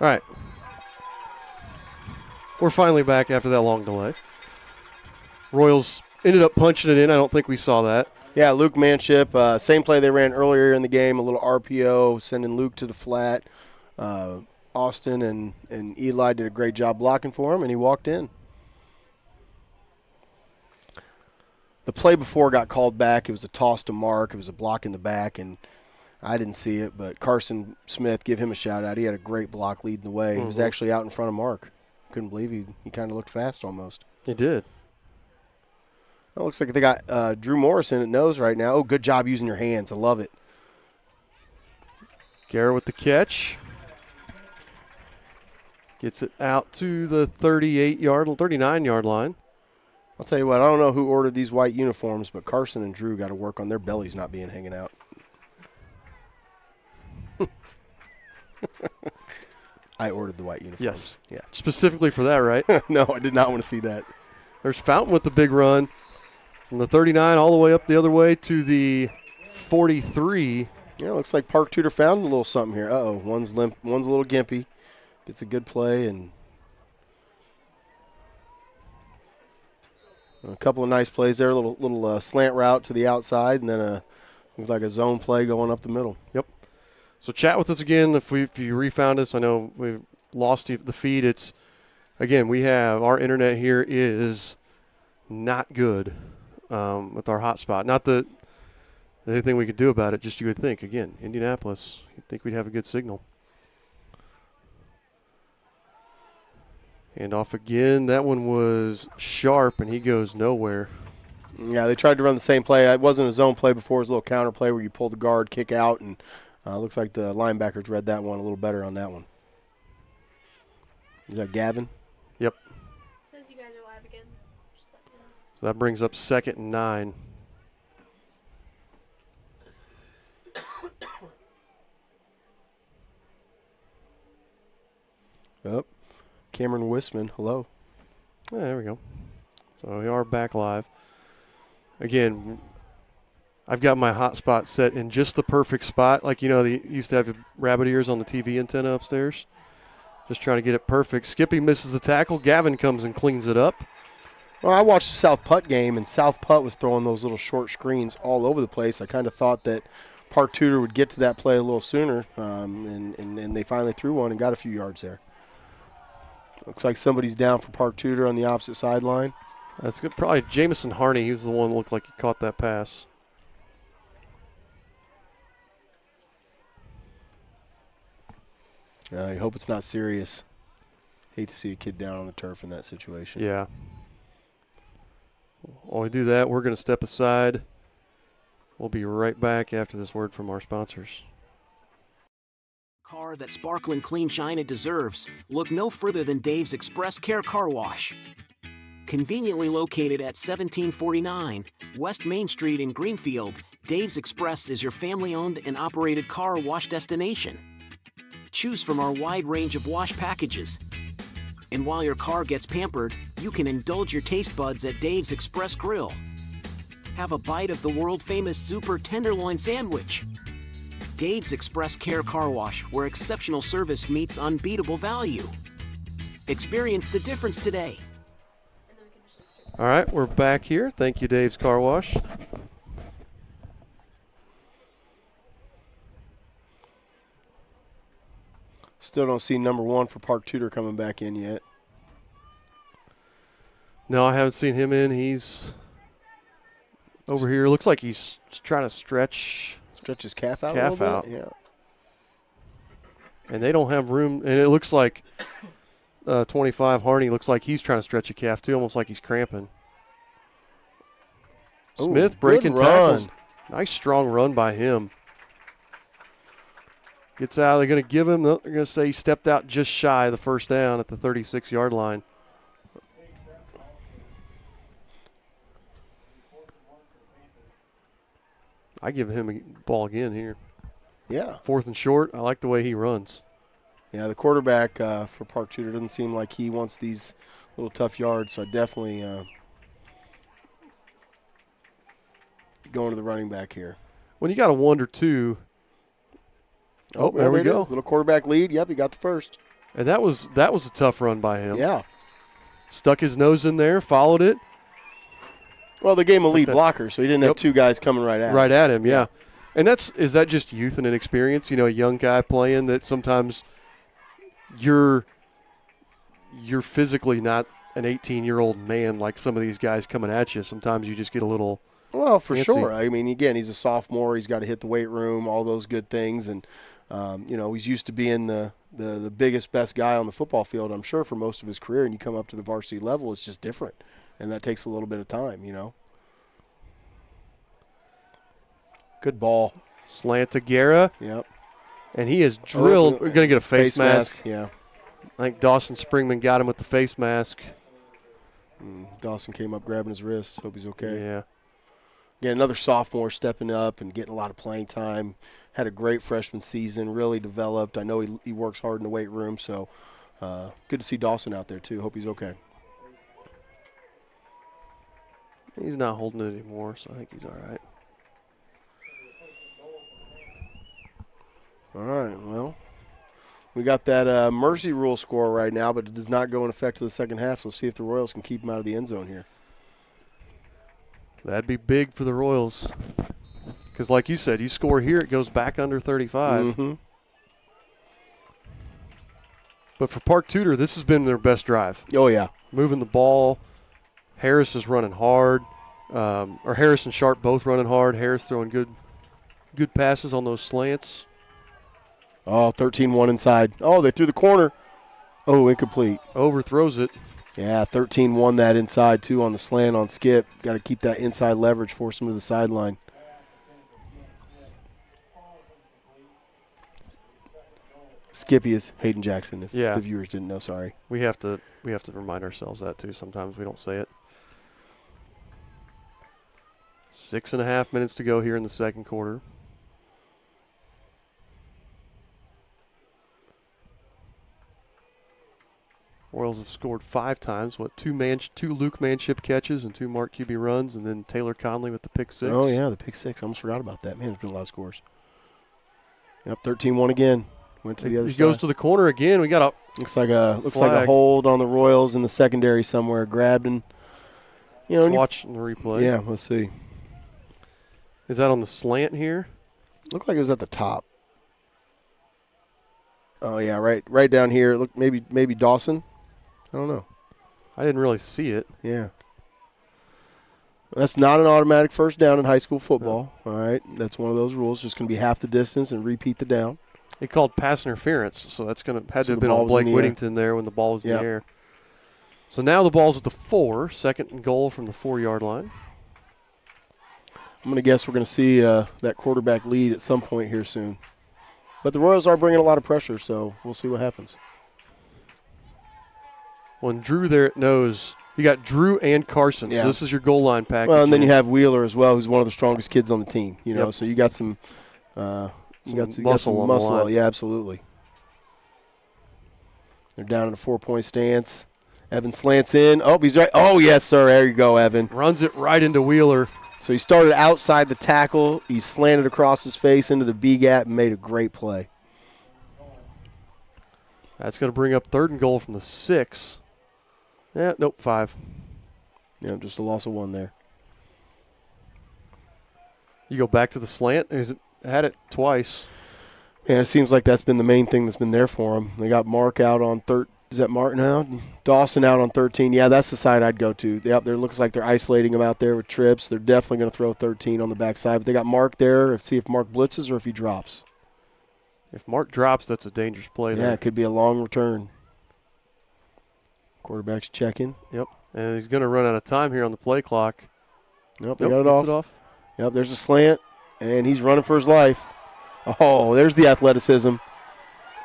All right. We're finally back after that long delay. Royals ended up punching it in. I don't think we saw that. Yeah, Luke Manship, same play they ran earlier in the game, a little RPO, sending Luke to the flat. Austin and Eli did a great job blocking for him, and he walked in. The play before got called back. It was a toss to Mark. It was a block in the back, and I didn't see it, but Carson Smith, give him a shout-out. He had a great block leading the way. He was actually out in front of Mark. Couldn't believe he kind of looked fast almost. He did. It looks like they got Drew Morrison at nose right now. Oh, good job using your hands. I love it. Garrett with the catch. Gets it out to the 39-yard line. I'll tell you what, I don't know who ordered these white uniforms, but Carson and Drew got to work on their bellies not being hanging out. I ordered the white uniforms. Yes. Yeah. Specifically for that, right? No, I did not want to see that. There's Fountain with the big run from the 39 all the way up the other way to the 43. Yeah, looks like Park Tudor found a little something here. Uh-oh, one's limp, one's a little gimpy. Gets a good play and a couple of nice plays there. A little slant route to the outside, and then looks like a zone play going up the middle. Yep. So chat with us again if you refound us. I know we've lost the feed. It's again, we have our internet here is not good with our hotspot. Not that there's anything we could do about it. Just you would think again, Indianapolis. You'd think we'd have a good signal. And off again. That one was sharp, and he goes nowhere. Yeah, they tried to run the same play. It wasn't a zone play before. It was a little counter play where you pull the guard, kick out, and looks like the linebackers read that one a little better on that one. Is that Gavin? Yep. Says you guys are live again. Just let me know. So that brings up 2nd and 9. Yep. Cameron Wisman, hello. Yeah, there we go. So we are back live. Again, I've got my hotspot set in just the perfect spot. Like, they used to have rabbit ears on the TV antenna upstairs. Just trying to get it perfect. Skippy misses the tackle. Gavin comes and cleans it up. Well, I watched the South Putt game, and South Putt was throwing those little short screens all over the place. I kind of thought that Park Tudor would get to that play a little sooner, and they finally threw one and got a few yards there. Looks like somebody's down for Park Tudor on the opposite sideline. That's good. Probably Jamison Harney. He was the one that looked like he caught that pass. I hope it's not serious. Hate to see a kid down on the turf in that situation. Yeah. While we do that, we're going to step aside. We'll be right back after this word from our sponsors. Car that sparkling clean shine it deserves. Look no further than Dave's Express Care Car Wash. Conveniently located at 1749 West Main Street in Greenfield, Dave's Express is your family-owned and operated car wash destination. Choose from our wide range of wash packages. And while your car gets pampered, you can indulge your taste buds at Dave's Express Grill. Have a bite of the world-famous Super Tenderloin Sandwich. Dave's Express Care Car Wash, where exceptional service meets unbeatable value. Experience the difference today. All right, we're back here. Thank you, Dave's Car Wash. Still don't see number 1 for Park Tudor coming back in yet. No, I haven't seen him in. He's over here. Looks like he's trying to stretch his calf out a little bit. Yeah. And they don't have room. And it looks like 25 Harney looks like he's trying to stretch a calf too, almost like he's cramping. Smith breaking tackles. Nice strong run by him. Gets out. They're going to give him. They're going to say he stepped out just shy of the first down at the 36-yard line. I give him a ball again here. Yeah. 4th and short. I like the way he runs. Yeah, the quarterback for Park Tudor doesn't seem like he wants these little tough yards, so I definitely going to the running back here. When you got a 1 or 2. Oh, there we go. Little quarterback lead. Yep, he got the first. And that was a tough run by him. Yeah. Stuck his nose in there, followed it. Well, they gave him a lead blocker, so he didn't have two guys coming right at him. Right at him, yeah. And is that just youth and inexperience? You know, a young guy playing that sometimes you're physically not an 18-year-old man like some of these guys coming at you. Sometimes you just get a little Well, for fancy. sure. I mean, again, he's a sophomore. He's got to hit the weight room, all those good things. And, he's used to being the biggest, best guy on the football field, I'm sure, for most of his career. And you come up to the varsity level, it's just different. And that takes a little bit of time, Good ball. Slant to Guerra. Yep. And he is drilled. We're going to get a face mask. Yeah. I think Dawson Springman got him with the face mask. Dawson came up grabbing his wrist. Hope he's okay. Yeah. Yeah, another sophomore stepping up and getting a lot of playing time. Had a great freshman season, really developed. I know he works hard in the weight room, so good to see Dawson out there too. Hope he's okay. He's not holding it anymore, so I think he's all right. All right, well, we got that mercy rule score right now, but it does not go in effect to the second half, so we'll see if the Royals can keep him out of the end zone here. That'd be big for the Royals. Because like you said, you score here, it goes back under 35. Mm-hmm. But for Park Tudor, this has been their best drive. Oh, yeah. Moving the ball. Harris is running hard. Or Harris and Sharp both running hard. Harris throwing good passes on those slants. Oh, 13-1 inside. Oh, they threw the corner. Oh, incomplete. Overthrows it. Yeah, 13-1 that inside, too, on the slant on Skip. Got to keep that inside leverage, force him to the sideline. Skippy is Hayden Jackson, if the viewers didn't know, sorry. We have to remind ourselves that, too. Sometimes we don't say it. 6.5 minutes to go here in the second quarter. Royals have scored 5 times. Two Luke Manship catches and 2 Mark QB runs, and then Taylor Conley with the pick 6. Oh, yeah, the pick 6. I almost forgot about that. Man, there's been a lot of scores. Yep, 13-1 again. Went to the other side. He goes to the corner again. We got a looks like a hold on the Royals in the secondary somewhere. Grabbed and watching the replay. Yeah, let's see. Is that on the slant here? Looked like it was at the top. Oh yeah, right down here. Look, maybe Dawson. I don't know. I didn't really see it. Yeah. That's not an automatic first down in high school football. No. All right, that's one of those rules. Just going to be half the distance and repeat the down. They called pass interference, so that's had to have been on Blake Whittington there when the ball was in the air. So now the ball's at the 4, second and goal from the 4-yard line. I'm going to guess we're going to see that quarterback lead at some point here soon. But the Royals are bringing a lot of pressure, so we'll see what happens. When Drew there knows, you got Drew and Carson, so this is your goal line package. Well, and then you have Wheeler as well, who's one of the strongest kids on the team. So you got some muscle. Yeah, absolutely. They're down in a 4-point stance. Evan slants in. Oh, he's right. Oh, yes, sir. There you go, Evan. Runs it right into Wheeler. So he started outside the tackle. He slanted across his face into the B gap and made a great play. That's going to bring up 3rd and goal from the 6. Yeah, nope, 5. Yeah, just a loss of 1 there. You go back to the slant. Had it twice. Yeah, it seems like that's been the main thing that's been there for him. They got Mark out on 13. Is that Mark now? Dawson out on 13. Yeah, that's the side I'd go to. Yep, there looks like they're isolating him out there with trips. They're definitely going to throw 13 on the backside. But they got Mark there. Let's see if Mark blitzes or if he drops. If Mark drops, that's a dangerous play there. Yeah, it could be a long return. Quarterback's checking. Yep, and he's going to run out of time here on the play clock. Nope, they got it off. Yep, there's a slant, and he's running for his life. Oh, there's the athleticism.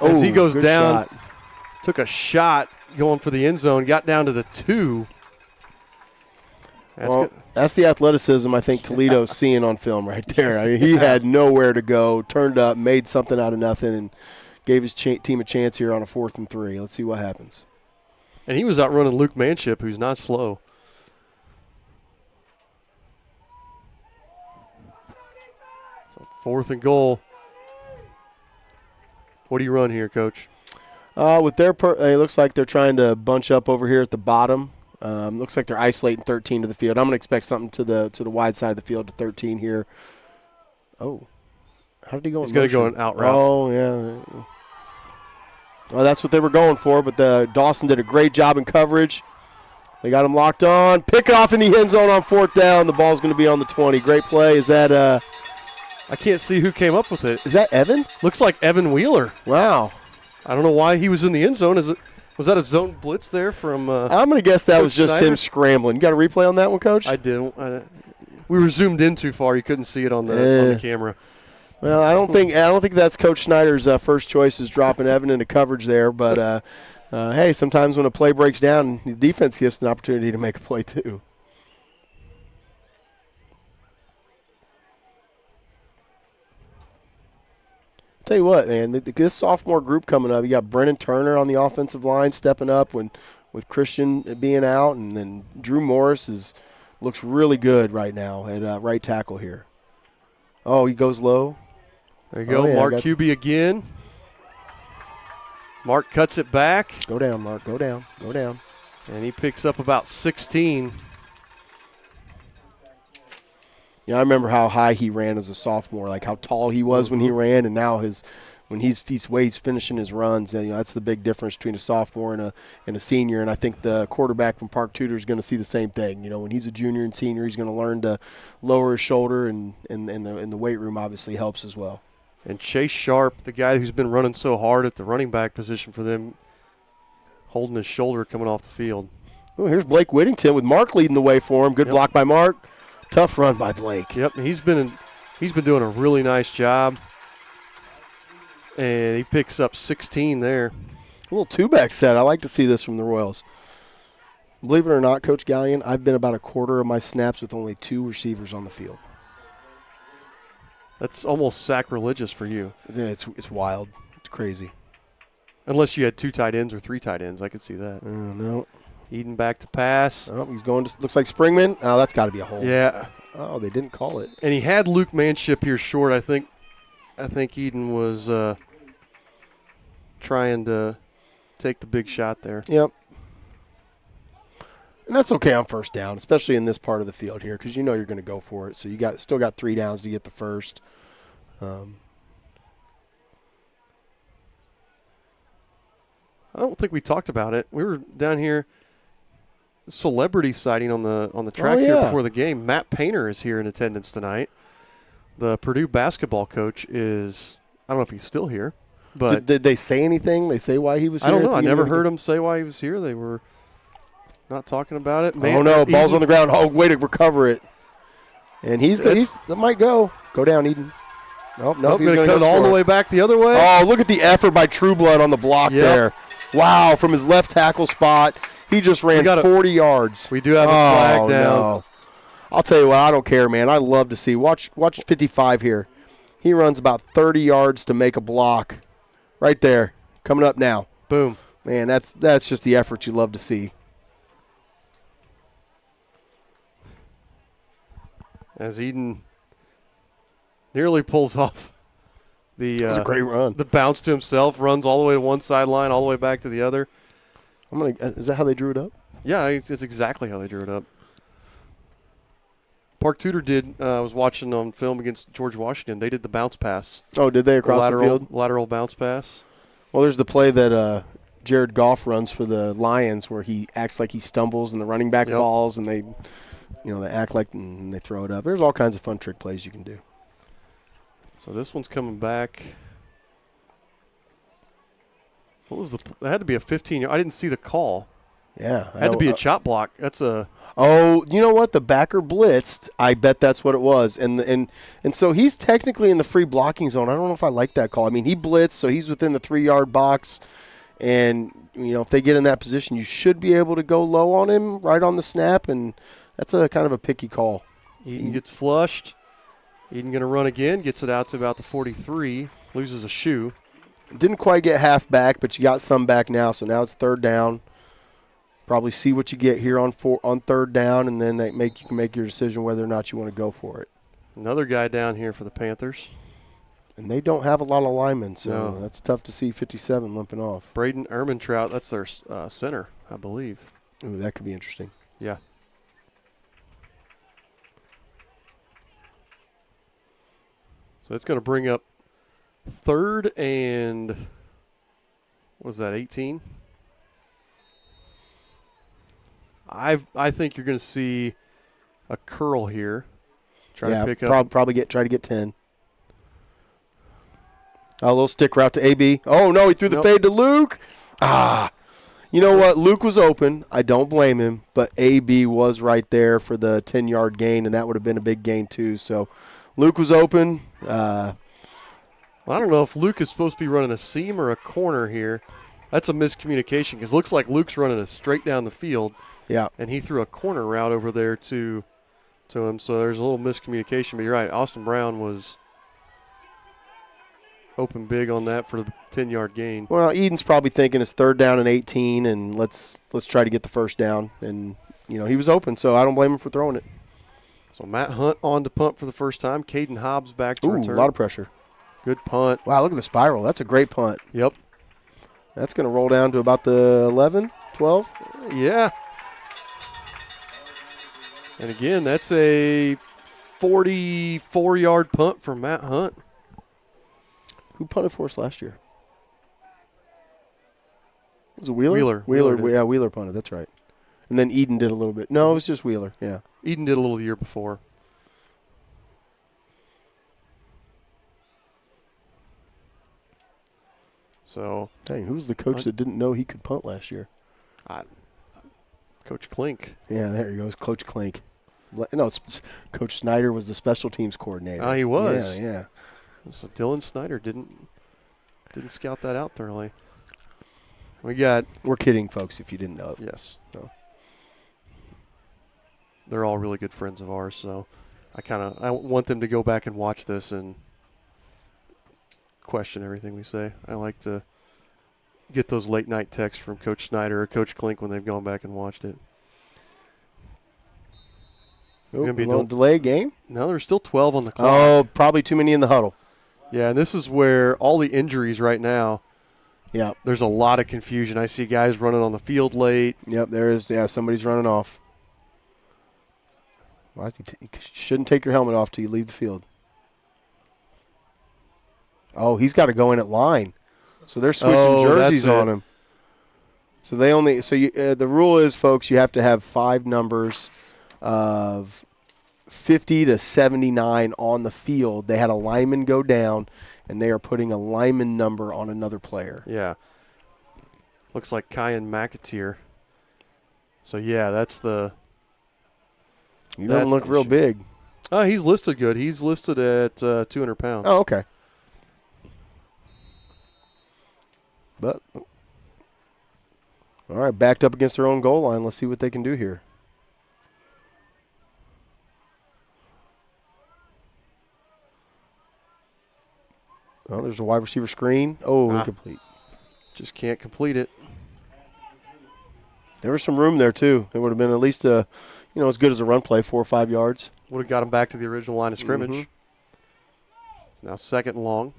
As he goes down, shot. Took a shot going for the end zone, got down to the 2. That's the athleticism I think Toledo's seeing on film right there. I mean, he had nowhere to go, turned up, made something out of nothing, and gave his team a chance here on a 4th and 3. Let's see what happens. And he was outrunning Luke Manship, who's not slow. So 4th and goal. What do you run here, Coach? With their, it looks like they're trying to bunch up over here at the bottom. Looks like they're isolating 13 to the field. I'm going to expect something to the wide side of the field to 13 here. Oh, how did he go? He's going to go an out route. Oh yeah. Well, that's what they were going for. But Dawson did a great job in coverage. They got him locked on. Pick off in the end zone on 4th down. The ball's going to be on the 20. Great play. Is that? I can't see who came up with it. Is that Evan? Looks like Evan Wheeler. Wow. I don't know why he was in the end zone. Was that a zone blitz there from? I'm going to guess that Coach was just Snyder? him scrambling. You got a replay on that one, Coach? I didn't. We were zoomed in too far. You couldn't see it on the camera. Well, I don't think that's Coach Snyder's first choice is dropping Evan into coverage there. But hey, sometimes when a play breaks down, the defense gets an opportunity to make a play too. Tell you what, man, this sophomore group coming up, you got Brennan Turner on the offensive line stepping up with Christian being out, and then Drew Morris looks really good right now at right tackle here. Oh, he goes low. There you go, Mark Cuby again. Mark cuts it back. Go down, Mark. Go down. Go down. And he picks up about 16. Yeah, I remember how high he ran as a sophomore, like how tall he was when he ran, and now when he's finishing his runs, and that's the big difference between a sophomore and a senior. And I think the quarterback from Park Tudor is going to see the same thing. When he's a junior and senior, he's going to learn to lower his shoulder, and the weight room obviously helps as well. And Chase Sharp, the guy who's been running so hard at the running back position for them, holding his shoulder coming off the field. Oh, here's Blake Whittington with Mark leading the way for him. Good block by Mark. Tough run by Blake. Yep, he's been doing a really nice job. And he picks up 16 there. A little two-back set. I like to see this from the Royals. Believe it or not, Coach Gallion, I've been about a quarter of my snaps with only 2 receivers on the field. That's almost sacrilegious for you. Yeah, it's wild. It's crazy. Unless you had 2 tight ends or 3 tight ends. I could see that. No. Eden back to pass. Oh, he's going to – looks like Springman. Oh, that's got to be a hole. Yeah. Oh, they didn't call it. And he had Luke Manship here short. I think Eden was trying to take the big shot there. Yep. And that's okay on first down, especially in this part of the field here, because you're going to go for it. So you still got 3 downs to get the first. I don't think we talked about it. We were down here, celebrity sighting on the track here before the game. Matt Painter is here in attendance tonight. The Purdue basketball coach is, I don't know if he's still here. But did they say anything? They say why he was here? I don't know. I never heard him say why he was here. They were not talking about it. Oh, no. Ball's on the ground. Oh, way to recover it. And that might go. Go down, Eden. Nope, he's going to come all the way back the other way. Oh, look at the effort by Trueblood on the block there. Wow, from his left tackle spot, he just ran 40 yards. We do have a flag down. No. I'll tell you what, I don't care, man. I love to see. Watch 55 here. He runs about 30 yards to make a block. Right there. Coming up now. Boom. Man, that's just the effort you love to see. As Eden nearly pulls off the It was a great run. The bounce to himself, runs all the way to one sideline, all the way back to the other. Is that how they drew it up? Yeah, it's exactly how they drew it up. Park Tudor did. I was watching on film against George Washington. They did the bounce pass. Oh, did they across the field? Lateral bounce pass. Well, there's the play that Jared Goff runs for the Lions where he acts like he stumbles and the running back falls and they act like and they throw it up. There's all kinds of fun trick plays you can do. So this one's coming back. What was it had to be a 15. I didn't see the call. Yeah. It had to be a chop block. That's a. Oh, you know what? The backer blitzed. I bet that's what it was. And so he's technically in the free blocking zone. I don't know if I like that call. I mean, he blitzed, so he's within the 3-yard box. And, if they get in that position, you should be able to go low on him right on the snap. And that's a kind of a picky call. Eden gets flushed. Eden going to run again. Gets it out to about the 43. Loses a shoe. Didn't quite get half back, but you got some back now. So now it's 3rd down. Probably see what you get here on 3rd down, and then you can make your decision whether or not you want to go for it. Another guy down here for the Panthers. And they don't have a lot of linemen, so No. that's tough to see 57 limping off. Braden Ermintrout, that's their center, I believe. Ooh, that could be interesting. Yeah. So it's going to bring up 3rd and, what was that, 18? I think you're going to see a curl here. Try to pick up. Try to get 10. A little stick route to AB. Oh, no, he threw the fade to Luke. You know what? Luke was open. I don't blame him, but AB was right there for the 10-yard gain, and that would have been a big gain too. So Luke was open. Well, I don't know if Luke is supposed to be running a seam or a corner here. That's a miscommunication because it looks like Luke's running a straight down the field. Yeah. And he threw a corner route over there to him, so there's a little miscommunication. But you're right, Austin Brown was open big on that for the 10-yard gain. Well, Eden's probably thinking it's 3rd down and 18, and let's try to get the first down. And, you know, he was open, so I don't blame him for throwing it. So Matt Hunt on to punt for the first time. Caden Hobbs back to return. A lot of pressure. Good punt. Wow, look at the spiral. That's a great punt. Yep. That's going to roll down to about the 11, 12. Yeah. And again, that's a 44-yard punt for Matt Hunt. Who punted for us last year? Was it Wheeler? Wheeler. Wheeler punted. That's right. And then Eden did a little bit. No, it was just Wheeler. Yeah. Eden did a little the year before. So, Dang, who's the coach that didn't know he could punt last year? Coach Klink. Yeah, there he goes, Coach Klink. No, Coach Snyder was the special teams coordinator. Oh, he was. Yeah. So Dylan Snyder didn't scout that out thoroughly. We're kidding, folks, if you didn't know it. Yes. No. They're all really good friends of ours, so I want them to go back and watch this and question everything we say. I like to get those late night texts from Coach Snyder or Coach Klink when they've gone back and watched it. It's going to be a delay game? No, there's still 12 on the clock. Oh, probably too many in the huddle. Yeah, and this is where all the injuries right now. Yeah. There's a lot of confusion. I see guys running on the field late. Yep, there is. Yeah, somebody's running off. Well, you shouldn't take your helmet off till you leave the field. Oh, he's got to go in at line. So they're switching jerseys on him. So the rule is, folks, you have to have 5 numbers of 50 to 79 on the field. They had a lineman go down, and they are putting a lineman number on another player. Yeah. Looks like Kyan McAteer. So, yeah, that's the – he doesn't look real big. He's listed good. He's listed at 200 pounds. Oh, okay. But, all right, backed up against their own goal line. Let's see what they can do here. Oh, there's a wide receiver screen. Oh, incomplete. Just can't complete it. There was some room there, too. It would have been at least, as good as a run play, 4 or 5 yards. Would have got him back to the original line of scrimmage. Mm-hmm. Now 2nd and long.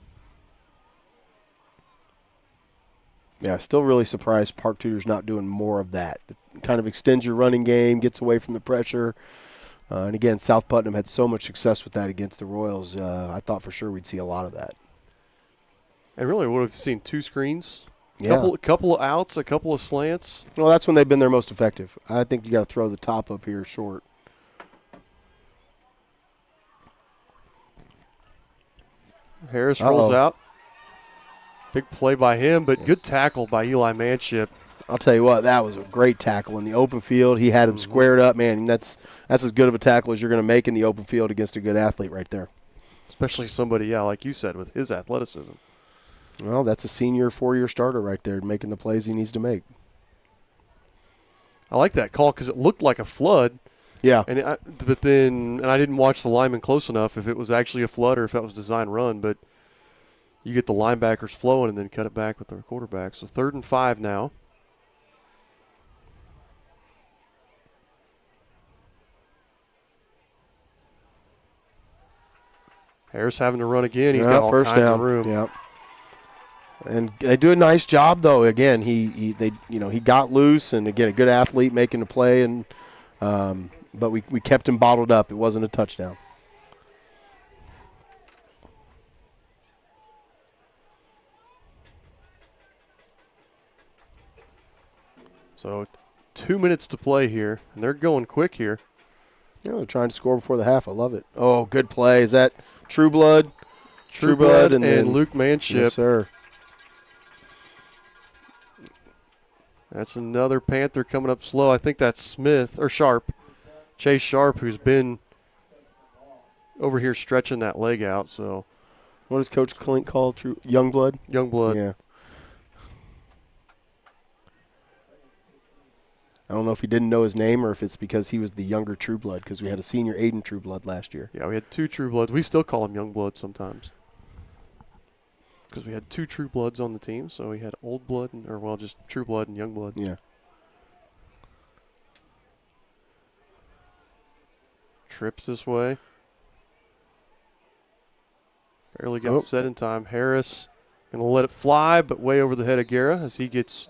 Yeah, still really surprised Park Tudor's not doing more of that. It kind of extends your running game, gets away from the pressure. And, again, South Putnam had so much success with that against the Royals. I thought for sure we'd see a lot of that. And really would have seen 2 screens. Yeah. Couple of outs, a couple of slants. Well, that's when they've been their most effective. I think you got to throw the top up here short. Harris rolls out. Big play by him, but good tackle by Eli Manship. I'll tell you what, that was a great tackle in the open field. He had him squared up, man. That's as good of a tackle as you're going to make in the open field against a good athlete right there. Especially somebody, like you said, with his athleticism. Well, that's a senior 4-year starter right there making the plays he needs to make. I like that call because it looked like a flood. Yeah. But then I didn't watch the lineman close enough if it was actually a flood or if that was design run. But you get the linebackers flowing and then cut it back with the quarterback. So 3rd and 5 now. Harris having to run again. He's got all first kinds down. of room. Yep. And they do a nice job though. Again, he got loose, and again a good athlete making the play, and but we kept him bottled up. It wasn't a touchdown. So 2 minutes to play here, and they're going quick here. Yeah, they're trying to score before the half. I love it. Oh, good play. Is that Trueblood? Trueblood and then Luke Manship. Yes, sir. That's another Panther coming up slow. I think that's Smith or Sharp, Chase Sharp, who's been over here stretching that leg out. So, what does Coach Klink call Youngblood? Youngblood. Yeah. I don't know if he didn't know his name or if it's because he was the younger Trueblood, because we had a senior Aiden Trueblood last year. Yeah, we had 2 Truebloods. We still call him Youngblood sometimes because we had 2 Truebloods on the team. So we had Old Blood, just Trueblood and Youngblood. Yeah. Trips this way. Barely got set in time. Harris going to let it fly, but way over the head of Guerra as he gets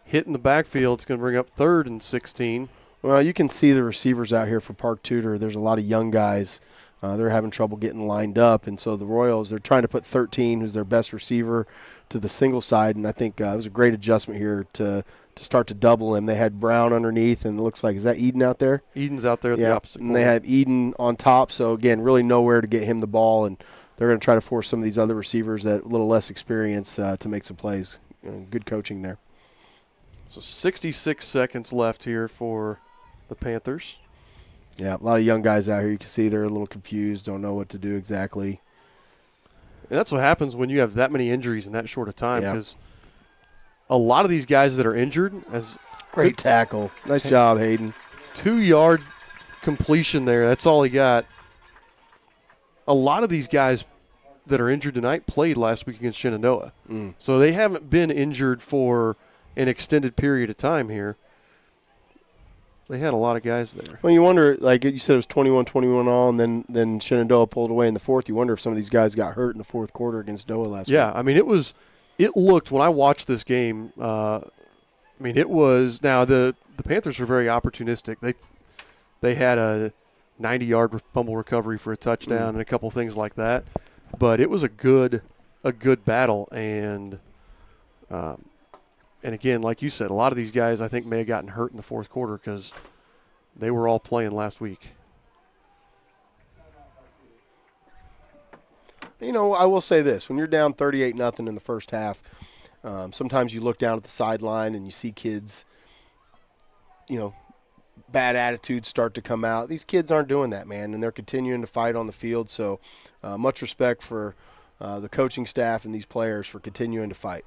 hit in the backfield. It's going to bring up 3rd and 16. Well, you can see the receivers out here for Park Tudor. There's a lot of young guys. They're having trouble getting lined up, and so the Royals, they're trying to put 13, who's their best receiver, to the single side, and I think it was a great adjustment here to start to double him. They had Brown underneath, and it looks like, is that Eden out there? Eden's out there at the opposite and corner. they have Eden on top, so, again, really nowhere to get him the ball, and they're going to try to force some of these other receivers that a little less experience to make some plays. Good coaching there. So 66 seconds left here for the Panthers. Yeah, a lot of young guys out here. You can see they're a little confused, don't know what to do exactly. And that's what happens when you have that many injuries in that short of time, Yeah. because a lot of these guys that are injured, as Great tackle. Nice job, Hayden. 2-yard completion there, that's all he got. A lot of these guys that are injured tonight played last week against Shenandoah. So they haven't been injured for an extended period of time here. They had a lot of guys there. Well, you wonder, like you said, it was 21-21 all, and then Shenandoah pulled away in the fourth. You wonder if some of these guys got hurt in the fourth quarter against Doa last week. Yeah, I mean, it looked, when I watched this game, it was, now the Panthers were very opportunistic. They had a 90-yard fumble recovery for a touchdown and a couple things like that. But it was a good battle, and again, like you said, a lot of these guys I think may have gotten hurt in the fourth quarter because they were all playing last week. I will say this. When you're down 38-0 in the first half, sometimes you look down at the sideline and you see kids, bad attitudes start to come out. These kids aren't doing that, man, and they're continuing to fight on the field. So much respect for the coaching staff and these players for continuing to fight.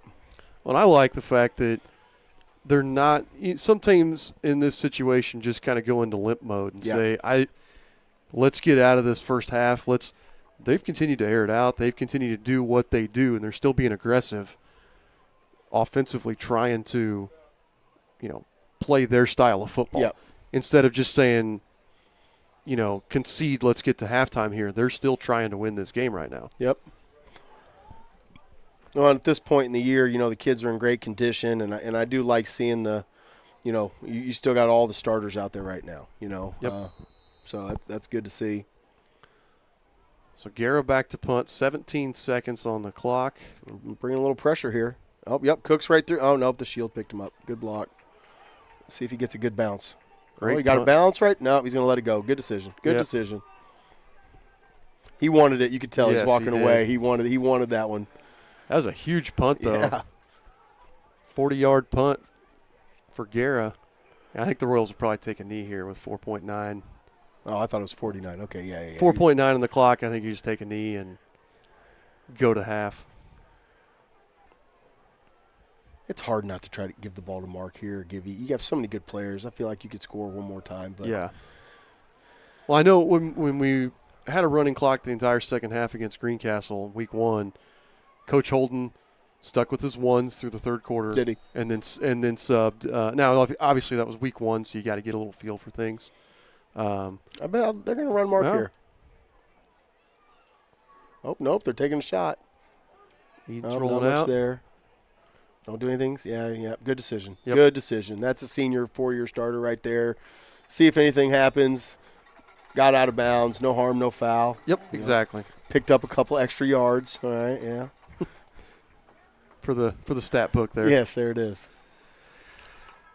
Well, and I like the fact that they're not – some teams in this situation just kind of go into limp mode and say, let's get out of this first half. They've continued to air it out. They've continued to do what they do, and they're still being aggressive offensively, trying to, play their style of football. Yep. Instead of just saying, concede, let's get to halftime here. They're still trying to win this game right now. Yep. Well, at this point in the year, the kids are in great condition, and I do like seeing you still got all the starters out there right now, Yep. So that's good to see. So Guerra back to punt, 17 seconds on the clock. Bringing a little pressure here. Oh, yep, Cook's right through. Oh, nope, the shield picked him up. Good block. Let's see if he gets a good bounce. Great he got punt. a bounce right? No, he's going to let it go. Good decision. Good decision. He wanted it. You could tell Yes, he's walking he away. did. He wanted that one. That was a huge punt, though. Yeah. 40-yard punt for Guerra. I think the Royals will probably take a knee here with 4.9. Oh, I thought it was 49. Okay, yeah. 4.9 on the clock. I think you just take a knee and go to half. It's hard not to try to give the ball to Mark here. You have so many good players. I feel like you could score one more time. But Yeah. Well, I know when we had a running clock the entire second half against Greencastle week 1, Coach Holden stuck with his ones through the third quarter. Did he? And then subbed. Now, obviously, that was week 1, so you got to get a little feel for things. I bet they're going to run Mark here. Oh, nope, they're taking a shot. He's Not rolling much out. there. Don't do anything. Yeah. Good decision. Yep. Good decision. That's a senior 4-year starter right there. See if anything happens. Got out of bounds. No harm, no foul. Yep, exactly. Picked up a couple extra yards. All right, yeah. For the stat book there. Yes, there it is.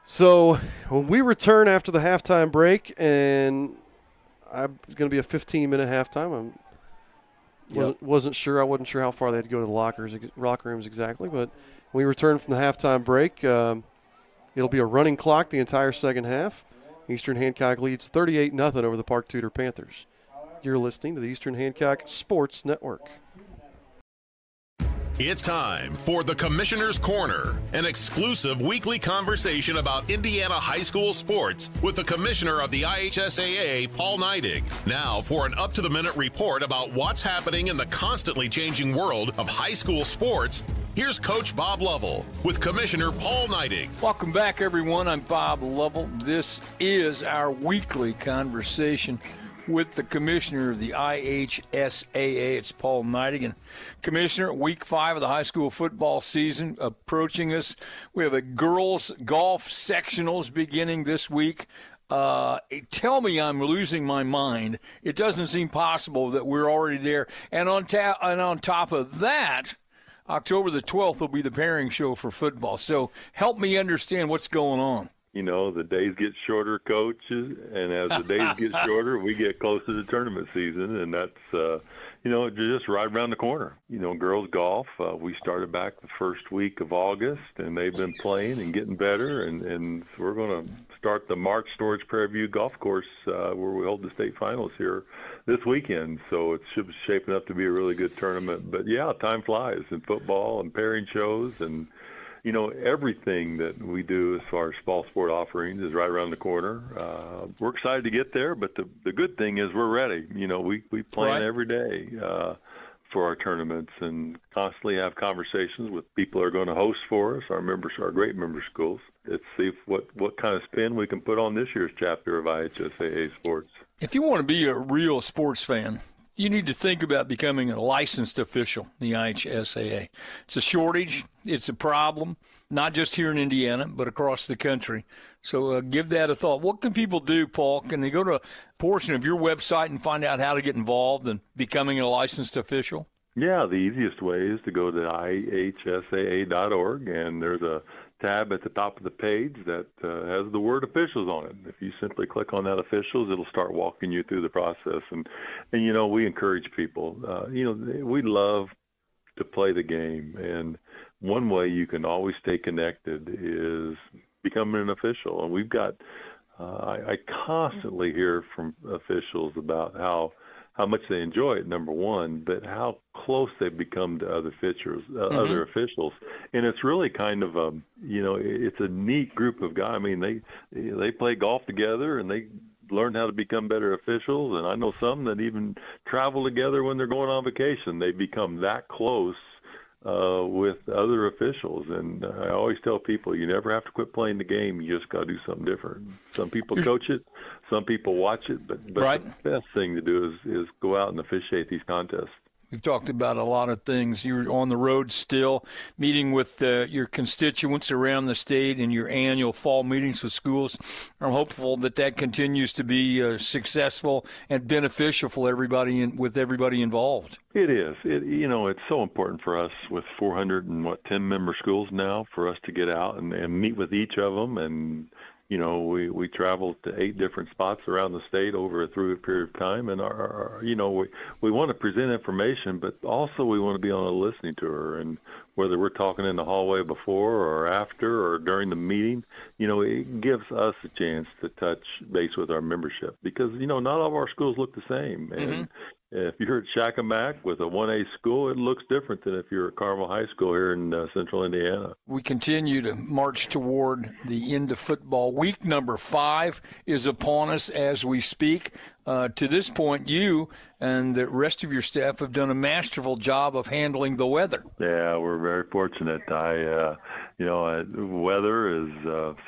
So when we return after the halftime break, and it's going to be a 15-minute halftime. Wasn't sure. I wasn't sure how far they had to go to the locker rooms exactly. But when we return from the halftime break, it'll be a running clock the entire second half. Eastern Hancock leads 38-0 over the Park Tudor Panthers. You're listening to the Eastern Hancock Sports Network. It's time for the Commissioner's Corner, an exclusive weekly conversation about Indiana high school sports with the Commissioner of the IHSAA, Paul Neidig. Now for an up-to-the-minute report about what's happening in the constantly changing world of high school sports, here's Coach Bob Lovell with Commissioner Paul Neidig. Welcome back, everyone. I'm Bob Lovell. This is our weekly conversation with the commissioner of the IHSAA. It's Paul Neidig. And Commissioner, week 5 of the high school football season approaching us. We have a girls golf sectionals beginning this week. Tell me I'm losing my mind. It doesn't seem possible that we're already there. And on top of that, October the 12th will be the pairing show for football. So help me understand what's going on. You know, the days get shorter, coaches, and as the days get shorter, we get close to the tournament season, and that's, just right around the corner. You know, girls golf, we started back the first week of August, and they've been playing and getting better, and we're going to start the March Storage Prairie View Golf Course where we hold the state finals here this weekend. So it's shaping up to be a really good tournament. But, yeah, time flies in football and pairing shows and, you know, everything that we do as far as fall sport offerings is right around the corner. We're excited to get there, but the good thing is we're ready. You know, we plan every day for our tournaments and constantly have conversations with people who are going to host for us, our members, our great member schools. Let's see what kind of spin we can put on this year's chapter of IHSAA sports. If you want to be a real sports fan, you need to think about becoming a licensed official in the IHSAA. It's a shortage. It's a problem, not just here in Indiana, but across the country. So give that a thought. What can people do, Paul? Can they go to a portion of your website and find out how to get involved in becoming a licensed official? Yeah, the easiest way is to go to ihsaa.org, and there's a tab at the top of the page that has the word officials on it. If you simply click on that officials, it'll start walking you through the process. And you know, we encourage people. We love to play the game. And one way you can always stay connected is becoming an official. And we've got, I constantly hear from officials about how much they enjoy it, number one, but how close they've become to other other officials. And it's really kind of it's a neat group of guys. I mean, they play golf together and they learn how to become better officials. And I know some that even travel together when they're going on vacation. They become that close with other officials. And I always tell people, you never have to quit playing the game. You just got to do something different. Some people coach it, some people watch it, but right. The best thing to do is go out and officiate these contests. We've talked about a lot of things. You're on the road still, meeting with your constituents around the state in your annual fall meetings with schools. I'm hopeful that continues to be successful and beneficial for everybody with everybody involved. It is. It's so important for us with 410 member schools now for us to get out and meet with each of them. And we travel to 8 different spots around the state over a 3-week period of time, and we want to present information, but also we want to be on a listening tour. And whether we're talking in the hallway before or after or during the meeting, it gives us a chance to touch base with our membership because not all of our schools look the same. And if you're at Shakamak with a 1A school, it looks different than if you're at Carmel High School here in central Indiana. We continue to march toward the end of football. Week number 5 is upon us as we speak. To this point, you and the rest of your staff have done a masterful job of handling the weather. Yeah, we're very fortunate. Weather is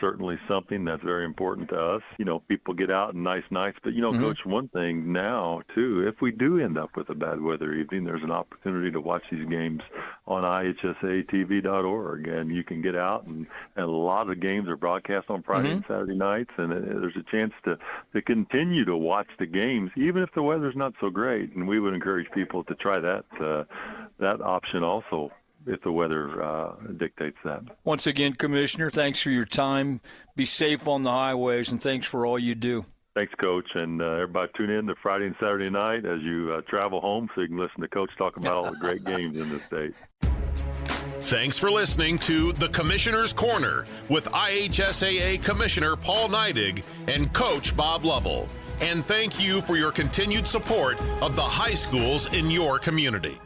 certainly something that's very important to us. People get out in nice nights, but, Coach, one thing now, too, if we do end up with a bad weather evening, there's an opportunity to watch these games on IHSATV.org, and you can get out, and a lot of games are broadcast on Friday and Saturday nights, and there's a chance to continue to watch the games, even if the weather's not so great, and we would encourage people to try that option also, if the weather dictates that. Once again, Commissioner, thanks for your time. Be safe on the highways, and thanks for all you do. Thanks, Coach. And everybody tune in to Friday and Saturday night as you travel home so you can listen to Coach talk about all the great games in the state. Thanks for listening to The Commissioner's Corner with IHSAA Commissioner Paul Neidig and Coach Bob Lovell. And thank you for your continued support of the high schools in your community.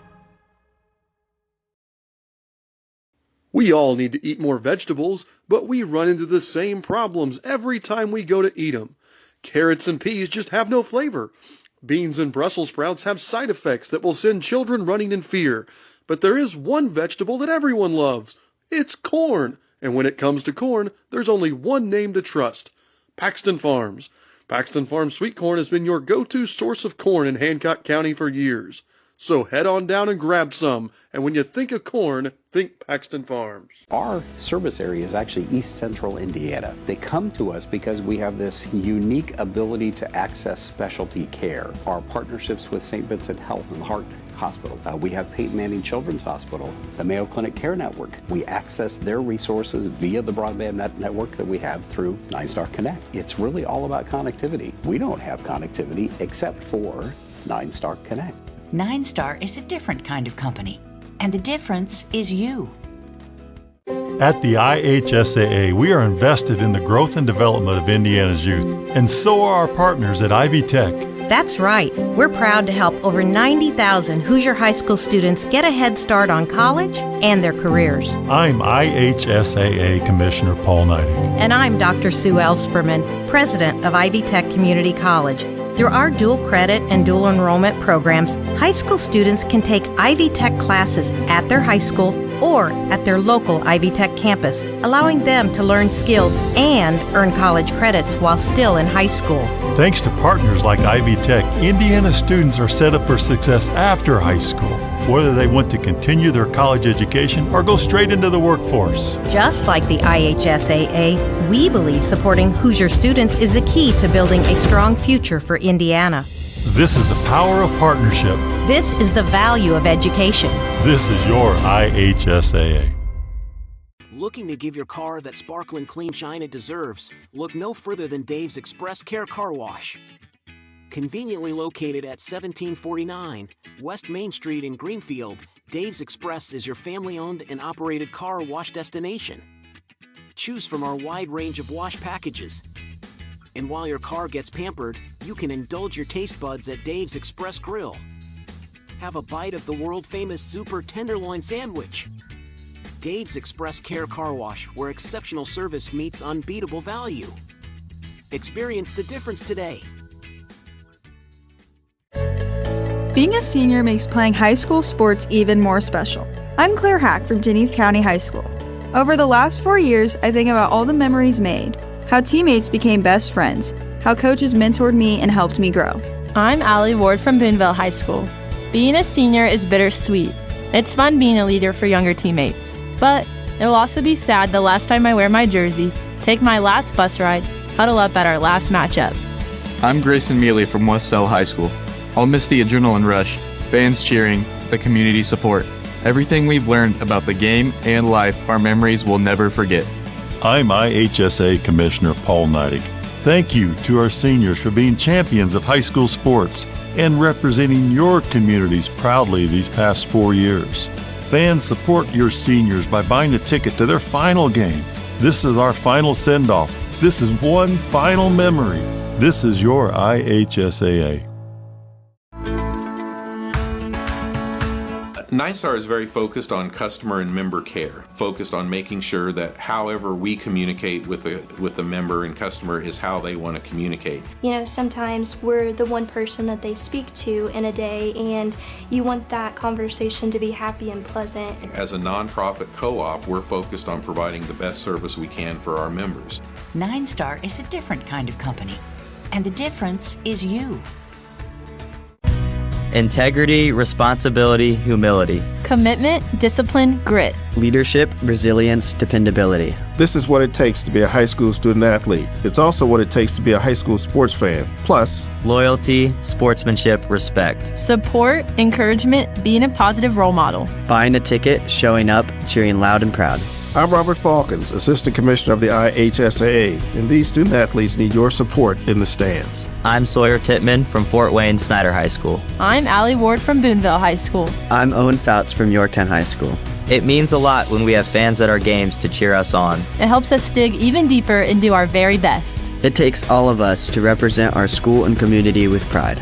We all need to eat more vegetables, but we run into the same problems every time we go to eat them. Carrots and peas just have no flavor. Beans and Brussels sprouts have side effects that will send children running in fear. But there is one vegetable that everyone loves. It's corn. And when it comes to corn, there's only one name to trust: Paxton Farms. Paxton Farms sweet corn has been your go-to source of corn in Hancock County for years. So head on down and grab some, and when you think of corn, think Paxton Farms. Our service area is actually East Central Indiana. They come to us because we have this unique ability to access specialty care. Our partnerships with St. Vincent Health and Heart Hospital. We have Peyton Manning Children's Hospital, the Mayo Clinic Care Network. We access their resources via the broadband network that we have through 9-Star Connect. It's really all about connectivity. We don't have connectivity except for 9-Star Connect. 9-Star is a different kind of company, and the difference is you. At the IHSAA, we are invested in the growth and development of Indiana's youth, and so are our partners at Ivy Tech. That's right. We're proud to help over 90,000 Hoosier High School students get a head start on college and their careers. I'm IHSAA Commissioner Paul Neidig. And I'm Dr. Sue Elsperman, President of Ivy Tech Community College. Through our dual credit and dual enrollment programs, high school students can take Ivy Tech classes at their high school or at their local Ivy Tech campus, allowing them to learn skills and earn college credits while still in high school. Thanks to partners like Ivy Tech, Indiana students are set up for success after high school, whether they want to continue their college education or go straight into the workforce. Just like the IHSAA, we believe supporting Hoosier students is the key to building a strong future for Indiana. This is the power of partnership. This is the value of education. This is your IHSAA. Looking to give your car that sparkling clean shine it deserves? Look no further than Dave's Express Care Car Wash. Conveniently located at 1749 West Main Street in Greenfield, Dave's Express is your family-owned and operated car wash destination. Choose from our wide range of wash packages. And while your car gets pampered, you can indulge your taste buds at Dave's Express Grill. Have a bite of the world-famous Super Tenderloin Sandwich. Dave's Express Care Car Wash, where exceptional service meets unbeatable value. Experience the difference today. Being a senior makes playing high school sports even more special. I'm Claire Hack from Jennings County High School. Over the last 4 years, I think about all the memories made, how teammates became best friends, how coaches mentored me and helped me grow. I'm Allie Ward from Boonville High School. Being a senior is bittersweet. It's fun being a leader for younger teammates, but it'll also be sad the last time I wear my jersey, take my last bus ride, huddle up at our last matchup. I'm Grayson Mealy from Westell High School. I'll miss the adrenaline rush, fans cheering, the community support. Everything we've learned about the game and life, our memories will never forget. I'm IHSA Commissioner Paul Neidig. Thank you to our seniors for being champions of high school sports and representing your communities proudly these past 4 years. Fans, support your seniors by buying a ticket to their final game. This is our final send-off. This is one final memory. This is your IHSAA. Nine Star is very focused on customer and member care, focused on making sure that however we communicate with the member and customer is how they want to communicate. You know, sometimes we're the one person that they speak to in a day, and you want that conversation to be happy and pleasant. As a nonprofit co-op, we're focused on providing the best service we can for our members. 9-Star is a different kind of company, and the difference is you. Integrity, responsibility, humility. Commitment, discipline, grit. Leadership, resilience, dependability. This is what it takes to be a high school student athlete. It's also what it takes to be a high school sports fan. Plus, loyalty, sportsmanship, respect. Support, encouragement, being a positive role model. Buying a ticket, showing up, cheering loud and proud. I'm Robert Falkins, Assistant Commissioner of the IHSAA, and these student athletes need your support in the stands. I'm Sawyer Tittman from Fort Wayne Snyder High School. I'm Allie Ward from Boonville High School. I'm Owen Fouts from Yorktown High School. It means a lot when we have fans at our games to cheer us on. It helps us dig even deeper and do our very best. It takes all of us to represent our school and community with pride.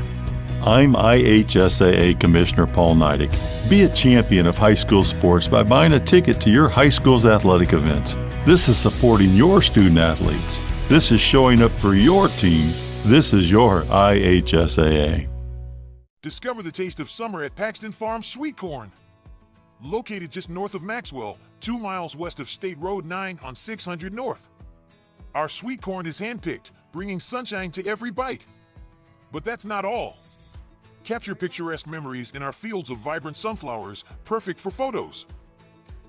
I'm IHSAA Commissioner Paul Neidig. Be a champion of high school sports by buying a ticket to your high school's athletic events. This is supporting your student athletes. This is showing up for your team. This is your IHSAA. Discover the taste of summer at Paxton Farms Sweet Corn. Located just north of Maxwell, 2 miles west of State Road 9 on 600 North. Our sweet corn is handpicked, bringing sunshine to every bite. But that's not all. Capture picturesque memories in our fields of vibrant sunflowers, perfect for photos.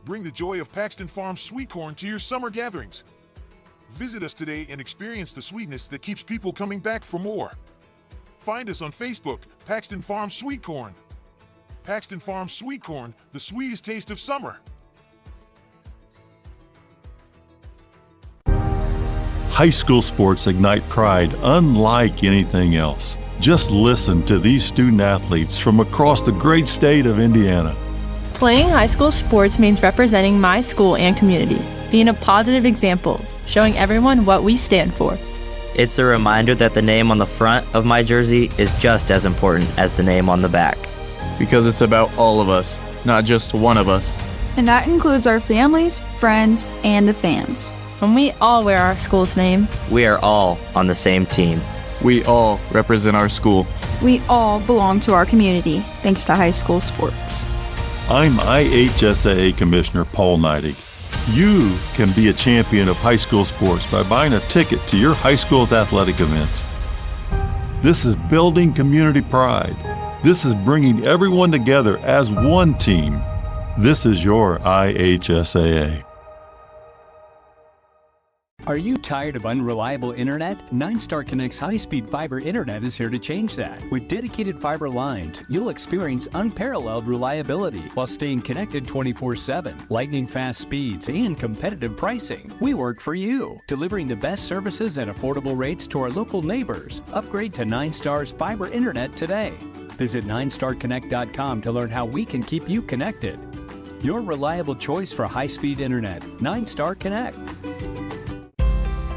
Bring the joy of Paxton Farms Sweet Corn to your summer gatherings. Visit us today and experience the sweetness that keeps people coming back for more. Find us on Facebook, Paxton Farms Sweet Corn. Paxton Farms Sweet Corn, the sweetest taste of summer. High school sports ignite pride unlike anything else. Just listen to these student athletes from across the great state of Indiana. Playing high school sports means representing my school and community, being a positive example, showing everyone what we stand for. It's a reminder that the name on the front of my jersey is just as important as the name on the back. Because it's about all of us, not just one of us. And that includes our families, friends, and the fans. When we all wear our school's name, we are all on the same team. We all represent our school. We all belong to our community, thanks to high school sports. I'm IHSAA Commissioner Paul Neidig. You can be a champion of high school sports by buying a ticket to your high school's athletic events. This is building community pride. This is bringing everyone together as one team. This is your IHSAA. Are you tired of unreliable internet? 9-Star Connect's high-speed fiber internet is here to change that. With dedicated fiber lines, you'll experience unparalleled reliability while staying connected 24/7, lightning-fast speeds, and competitive pricing. We work for you, delivering the best services at affordable rates to our local neighbors. Upgrade to 9-Star's fiber internet today. Visit 9starconnect.com to learn how we can keep you connected. Your reliable choice for high-speed internet, 9-Star Connect.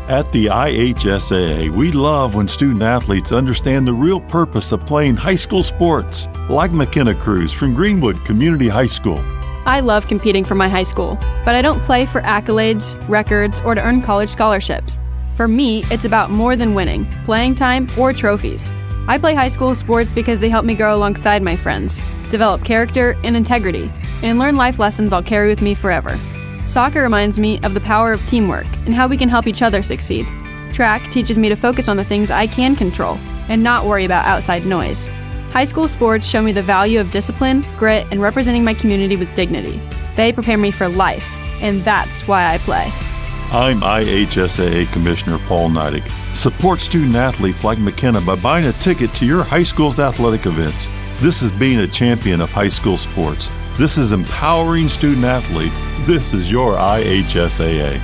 At the IHSAA, we love when student athletes understand the real purpose of playing high school sports, like McKenna Cruz from Greenwood Community High School. I love competing for my high school, but I don't play for accolades, records, or to earn college scholarships. For me, it's about more than winning, playing time, or trophies. I play high school sports because they help me grow alongside my friends, develop character and integrity, and learn life lessons I'll carry with me forever. Soccer reminds me of the power of teamwork and how we can help each other succeed. Track teaches me to focus on the things I can control and not worry about outside noise. High school sports show me the value of discipline, grit, and representing my community with dignity. They prepare me for life, and that's why I play. I'm IHSAA Commissioner Paul Neidig. Support student athletes like McKenna by buying a ticket to your high school's athletic events. This is being a champion of high school sports. This is empowering student athletes. This is your IHSAA.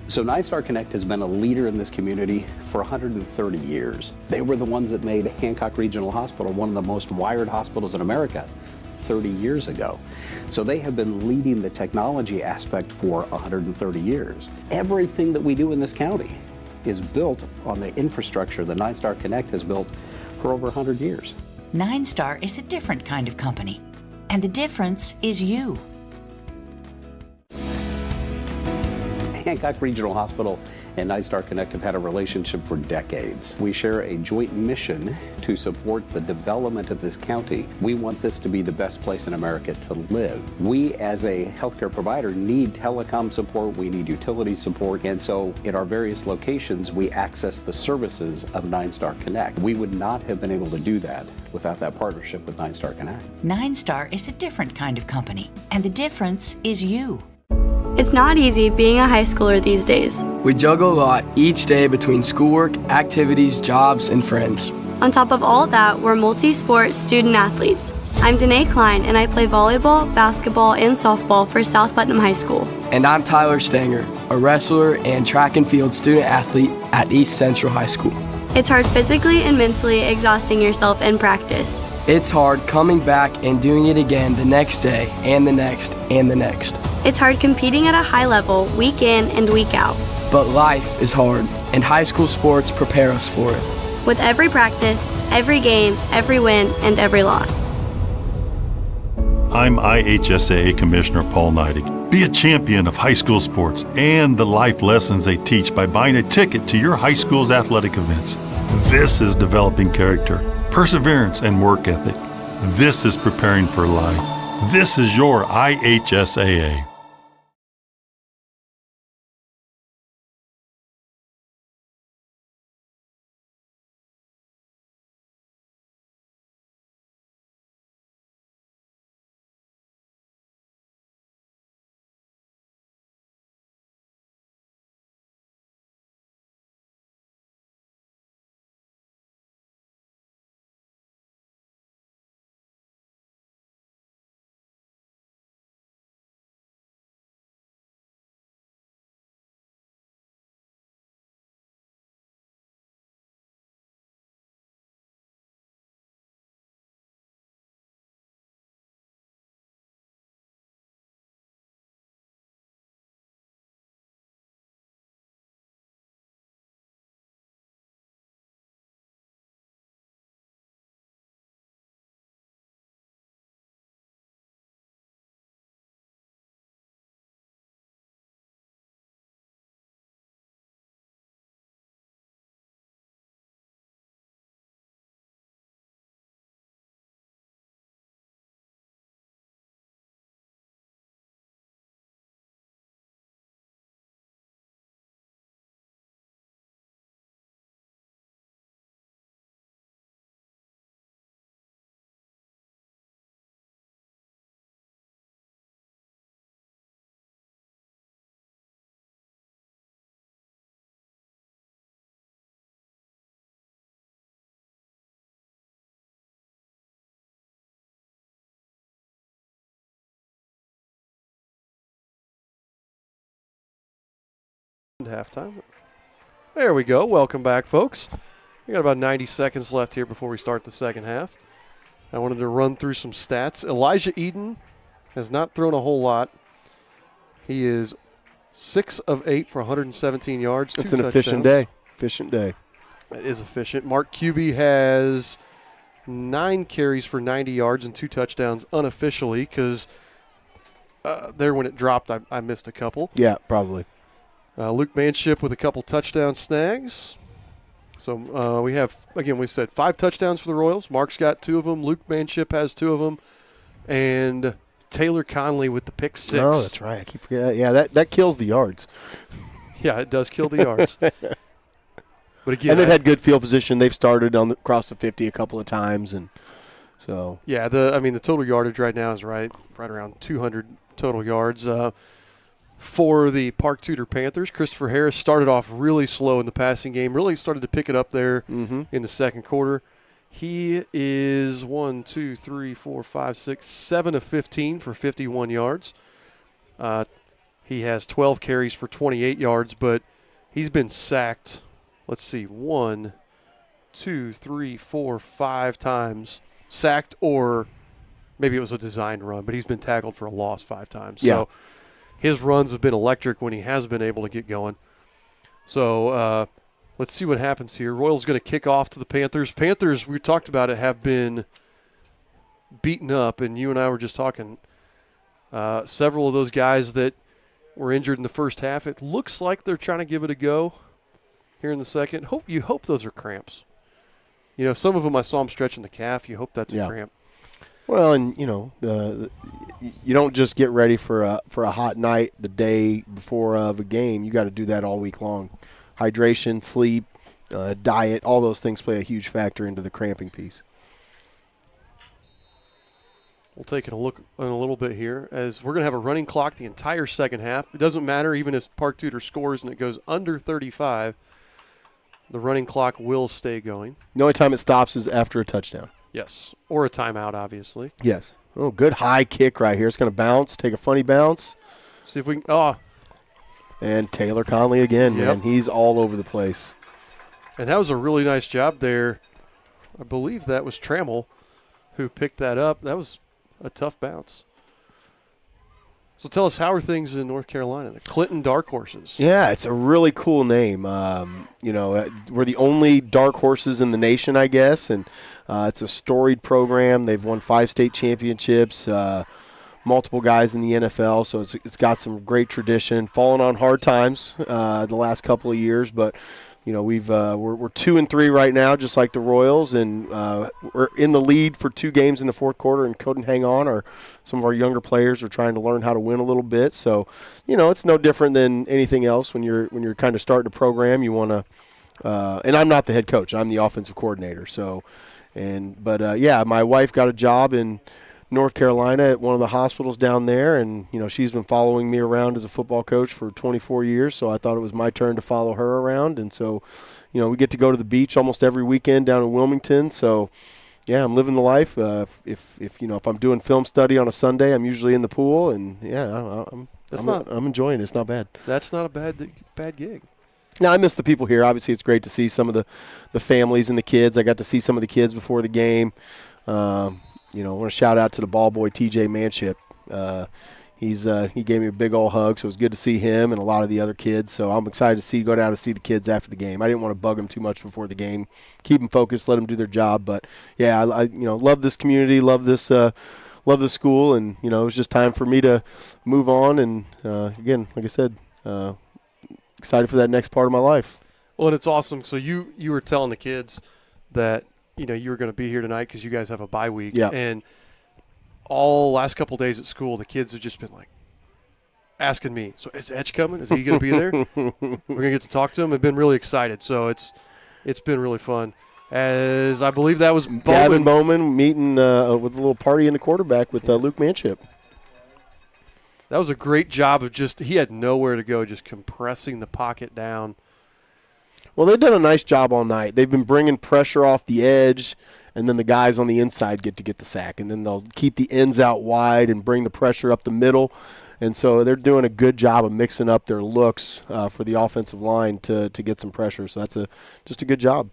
So 9-Star Connect has been a leader in this community for 130 years. They were the ones that made Hancock Regional Hospital one of the most wired hospitals in America 30 years ago. So they have been leading the technology aspect for 130 years. Everything that we do in this county is built on the infrastructure that 9-Star Connect has built for over 100 years. Nine Star is a different kind of company. And the difference is you. Hancock Regional Hospital and Nine Star Connect have had a relationship for decades. We share a joint mission to support the development of this county. We want this to be the best place in America to live. We, as a healthcare provider, need telecom support, we need utility support, and so in our various locations, we access the services of Nine Star Connect. We would not have been able to do that without that partnership with Nine Star Connect. Nine Star is a different kind of company. And the difference is you. It's not easy being a high schooler these days. We juggle a lot each day between schoolwork, activities, jobs, and friends. On top of all that, we're multi-sport student athletes. I'm Danae Klein, and I play volleyball, basketball, and softball for South Putnam High School. And I'm Tyler Stanger, a wrestler and track and field student athlete at East Central High School. It's hard physically and mentally exhausting yourself in practice. It's hard coming back and doing it again the next day and the next and the next. It's hard competing at a high level week in and week out. But life is hard, and high school sports prepare us for it. With every practice, every game, every win, and every loss. I'm IHSAA Commissioner Paul Neidig. Be a champion of high school sports and the life lessons they teach by buying a ticket to your high school's athletic events. This is developing character, perseverance, and work ethic. This is preparing for life. This is your IHSAA. Halftime. There we go. Welcome back, folks. We got about 90 seconds left here before we start the second half. I wanted to run through some stats. Elijah Eden has not thrown a whole lot. He is 6 of 8 for 117 yards. It's an efficient day. Efficient day. It is efficient. Mark Cuby has 9 carries for 90 yards and 2 touchdowns unofficially because there when it dropped, I missed a couple. Yeah, probably. Luke Manship with a couple touchdown snags. So we have, again, we said 5 touchdowns for the Royals. Mark's got 2 of them. Luke Manship has 2 of them. And Taylor Conley with the pick 6. Oh, that's right. I keep forgetting. Yeah, that kills the yards. Yeah, it does kill the yards. But again, and they've had good field position. They've started across the 50 a couple of times, and so yeah. The total yardage right now is right around 200 total yards. For the Park Tudor Panthers, Christopher Harris started off really slow in the passing game, really started to pick it up there in the second quarter. He is 7 of 15 for 51 yards. He has 12 carries for 28 yards, but he's been sacked, 5 times. Sacked, or maybe it was a designed run, but he's been tackled for a loss 5 times. Yeah. So his runs have been electric when he has been able to get going. So let's see what happens here. Royals going to kick off to the Panthers. Panthers, we talked about it, have been beaten up, and you and I were just talking, several of those guys that were injured in the first half, it looks like they're trying to give it a go here in the second. You hope those are cramps. Some of them I saw them stretching the calf. You hope that's a cramp. Well, and you don't just get ready for a hot night the day before of a game. You got to do that all week long. Hydration, sleep, diet, all those things play a huge factor into the cramping piece. We'll take a look in a little bit here as we're going to have a running clock the entire second half. It doesn't matter even if Park Tudor scores and it goes under 35. The running clock will stay going. The only time it stops is after a touchdown. Yes, or a timeout, obviously. Yes. Oh, good high kick right here. It's going to bounce, take a funny bounce. See if we can And Taylor Conley again, man. He's all over the place. And that was a really nice job there. I believe that was Trammell who picked that up. That was a tough bounce. So tell us, how are things in North Carolina? The Clinton Dark Horses. Yeah, it's a really cool name. We're the only dark horses in the nation, I guess, and it's a storied program. They've won 5 state championships, multiple guys in the NFL, so it's got some great tradition. Fallen on hard times the last couple of years, but we're 2-3 right now, just like the Royals, and we're in the lead for 2 games in the fourth quarter and couldn't hang on. Some of our younger players are trying to learn how to win a little bit. So, it's no different than anything else when you're kind of starting a program. You want to, and I'm not the head coach. I'm the offensive coordinator. So, my wife got a job in North Carolina at one of the hospitals down there, and she's been following me around as a football coach for 24 years, so I thought it was my turn to follow her around. And so we get to go to the beach almost every weekend down in Wilmington. So I'm living the life. If I'm doing film study on a Sunday, I'm usually in the pool, and I'm enjoying it. It's not bad. That's not a bad gig. Now, I miss the people here. Obviously, it's great to see some of the families and the kids. I got to see some of the kids before the game. I want to shout out to the ball boy, TJ Manship. He gave me a big old hug, so it was good to see him and a lot of the other kids. So I'm excited to go down and see the kids after the game. I didn't want to bug them too much before the game. Keep them focused, let them do their job. But I love this community, love this school, and it was just time for me to move on. And again, like I said, excited for that next part of my life. Well, and it's awesome. So you were telling the kids that you were going to be here tonight because you guys have a bye week. Yeah. And all last couple of days at school, the kids have just been asking me, so is Etch coming? Is he going to be there? We're going to get to talk to him. I've been really excited. So it's been really fun. As I believe that was Gavin Bowman meeting with a little party in the quarterback with Luke Manship. That was a great job of he had nowhere to go, just compressing the pocket down. Well, they've done a nice job all night. They've been bringing pressure off the edge, and then the guys on the inside get the sack. And then they'll keep the ends out wide and bring the pressure up the middle. And so they're doing a good job of mixing up their looks for the offensive line to get some pressure. So that's just a good job.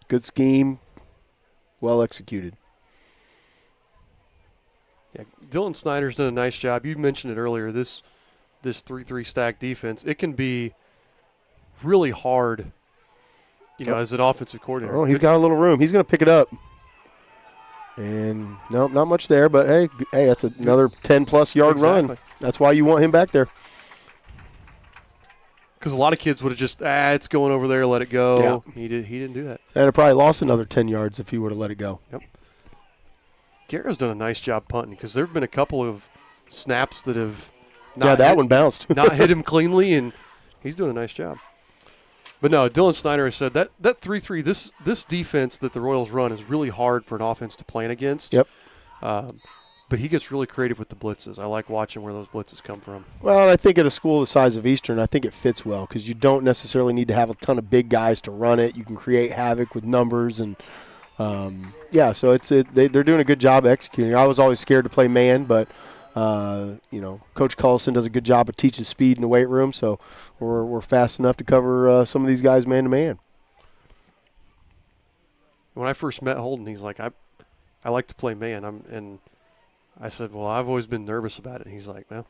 Good scheme, well executed. Yeah, Dylan Snyder's done a nice job. You mentioned it earlier, this 3-3 stack defense. It can be really hard, as an offensive coordinator. Oh, he's got a little room. He's going to pick it up. And no, not much there, but hey, that's another 10-plus yard run. That's why you want him back there. Because a lot of kids would have just, it's going over there, let it go. Yeah. He didn't do that. And it probably lost another 10 yards if he would have let it go. Yep. Garrett's done a nice job punting because there have been a couple of snaps that have one bounced. not hit him cleanly, and he's doing a nice job. But no, Dylan Snyder has said that 3-3, this defense that the Royals run is really hard for an offense to plan against. Yep. But he gets really creative with the blitzes. I like watching where those blitzes come from. Well, I think at a school the size of Eastern, I think it fits well because you don't necessarily need to have a ton of big guys to run it. You can create havoc with numbers and so they're doing a good job executing. I was always scared to play man, but Coach Cullison does a good job of teaching speed in the weight room, so we're fast enough to cover some of these guys man to man. When I first met Holden, he's like, I like to play man. And I said, well, I've always been nervous about it. And he's like, well,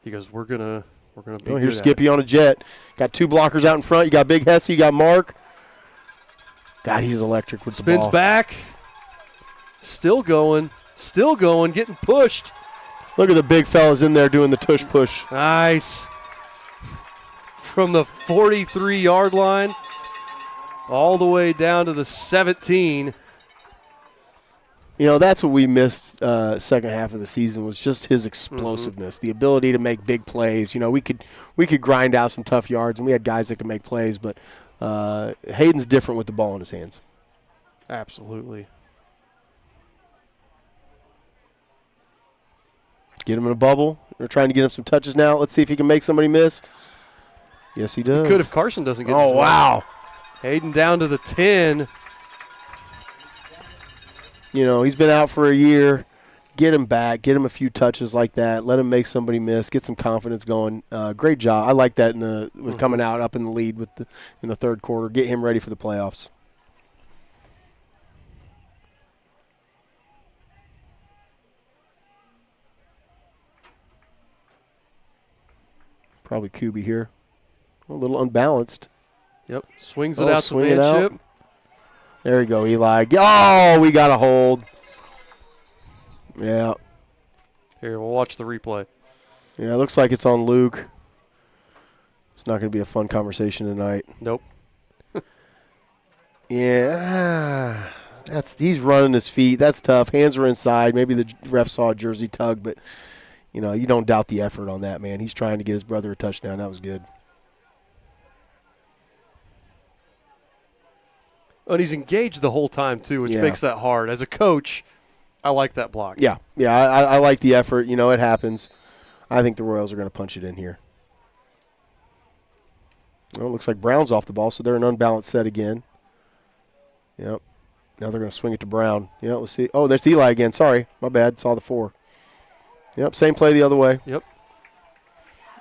he goes, we're gonna be. Oh, here's Skippy on a jet. Got 2 blockers out in front. You got Big Hesse. You got Mark. God, he's electric with the ball. Spins back. Still going, getting pushed. Look at the big fellas in there doing the tush push. Nice. From the 43-yard line all the way down to the 17. You know, that's what we missed second half of the season was just his explosiveness, the ability to make big plays. You know, we could grind out some tough yards, and we had guys that could make plays, but Hayden's different with the ball in his hands. Absolutely. Get him in a bubble. They're trying to get him some touches now. Let's see if he can make somebody miss. Yes, he does. He could if Carson doesn't get Oh, wow. Hayden down to the 10. You know, he's been out for a year. Get him back. Get him a few touches like that. Let him make somebody miss. Get some confidence going. Great job. I like that with coming out up in the lead in the third quarter. Get him ready for the playoffs. Probably Kubi here. A little unbalanced. Yep. Swings it out to swing it out. Manship. There you go, Eli. Oh, we got a hold. Yeah. Here, we'll watch the replay. Yeah, it looks like it's on Luke. It's not going to be a fun conversation tonight. Nope. Yeah. He's running his feet. That's tough. Hands are inside. Maybe the ref saw a jersey tug, but, you know, you don't doubt the effort on that, man. He's trying to get his brother a touchdown. That was good. And he's engaged the whole time, too, which makes that hard. As a coach, I like that block. Yeah. Yeah, I like the effort. You know, it happens. I think the Royals are going to punch it in here. Well, it looks like Brown's off the ball, so they're an unbalanced set again. Yep. Now they're going to swing it to Brown. Yeah, let's see. Oh, there's Eli again. Sorry. My bad. Saw the 4. Yep, same play the other way. Yep.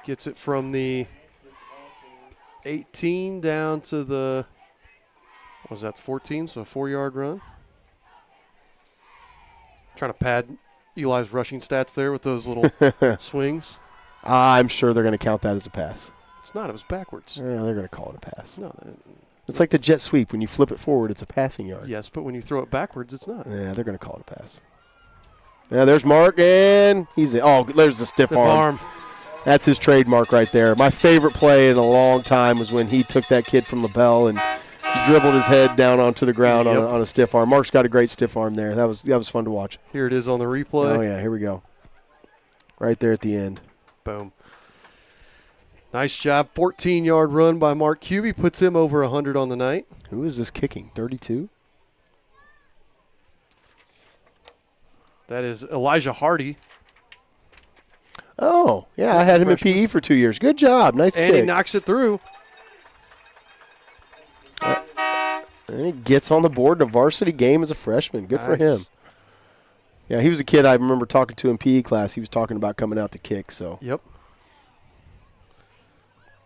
Gets it from the 18 down to the, what was that, 14? So a 4-yard run. Trying to pad Eli's rushing stats there with those little swings. I'm sure they're going to count that as a pass. It's not. It was backwards. Yeah, they're going to call it a pass. No. It's like the jet sweep. When you flip it forward, it's a passing yard. Yes, but when you throw it backwards, it's not. Yeah, they're going to call it a pass. Yeah, there's Mark, and there's the stiff arm. That's his trademark right there. My favorite play in a long time was when he took that kid from LaBelle and dribbled his head down onto the ground on a stiff arm. Mark's got a great stiff arm there. That was fun to watch. Here it is on the replay. Oh, yeah, here we go. Right there at the end. Boom. Nice job. 14-yard run by Mark Kubi. Puts him over 100 on the night. Who is this kicking? 32? That is Elijah Hardy. Oh, yeah, I had him in PE for 2 years. Good job. Nice kick. And he knocks it through. And he gets on the board in a varsity game as a freshman. Good for him. Yeah, he was a kid I remember talking to in PE class. He was talking about coming out to kick. So. Yep.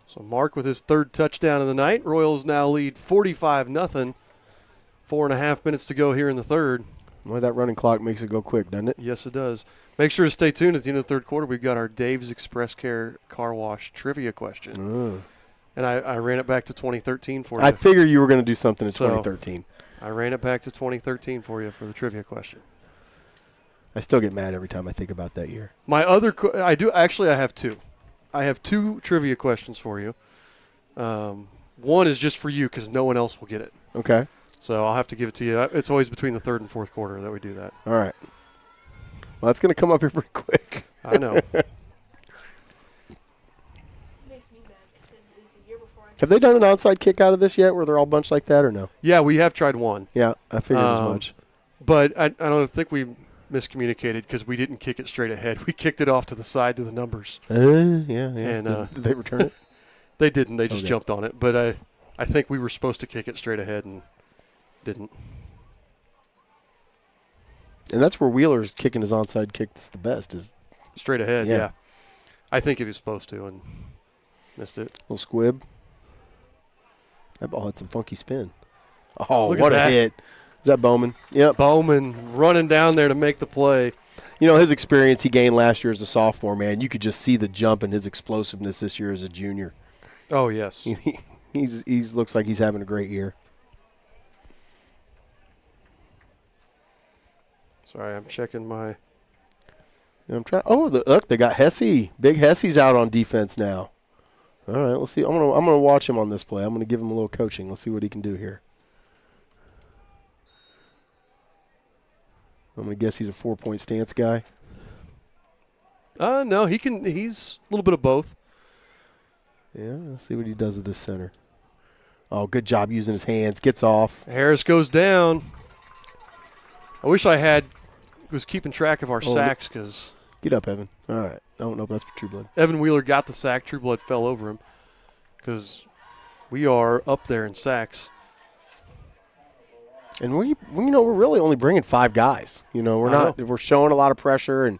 So Mark with his third touchdown of the night. Royals now lead 45-0. 4.5 minutes to go here in the third. Well, that running clock makes it go quick, doesn't it? Yes, it does. Make sure to stay tuned at the end of the third quarter. We've got our Dave's Express Care Car Wash trivia question. And I ran it back to 2013 for you. I figured you were going to do something in 2013. I ran it back to 2013 for you for the trivia question. I still get mad every time I think about that year. My other I have two. I have 2 trivia questions for you. One is just for you because no one else will get it. Okay. So I'll have to give it to you. It's always between the third and fourth quarter that we do that. All right. Well, that's going to come up here pretty quick. I know. Have they done an onside kick out of this yet where they're all bunched like that or no? Yeah, we have tried one. Yeah, I figured as much. But I don't think we miscommunicated because we didn't kick it straight ahead. We kicked it off to the side to the numbers. Yeah. And did they return it? They didn't. They just jumped on it. But I think we were supposed to kick it straight ahead and didn't. And that's where Wheeler's kicking his onside kick that's the best is straight ahead, yeah. I think he was supposed to and missed it. Little squib. That ball had some funky spin. Oh, Look what at a that. hit. Is that Bowman? Yep. Bowman running down there to make the play. You know, his experience he gained last year as a sophomore, man, you could just see the jump in his explosiveness this year as a junior. Oh, yes. He's looks like he's having a great year. Sorry, I'm checking my. I'm trying. Oh, look, they got Hesse. Big Hesse's out on defense now. All right, let's see. I'm gonna watch him on this play. I'm gonna give him a little coaching. Let's see what he can do here. I'm gonna guess he's a 4-point stance guy. No, he can. He's a little bit of both. Yeah, let's see what he does at this center. Oh, good job using his hands. Gets off. Harris goes down. I wish I was keeping track of our sacks because. Get up, Evan. All right. I don't know if that's for Trueblood. Evan Wheeler got the sack. Trueblood fell over him because we are up there in sacks. And we're really only bringing 5 guys. We're showing a lot of pressure, and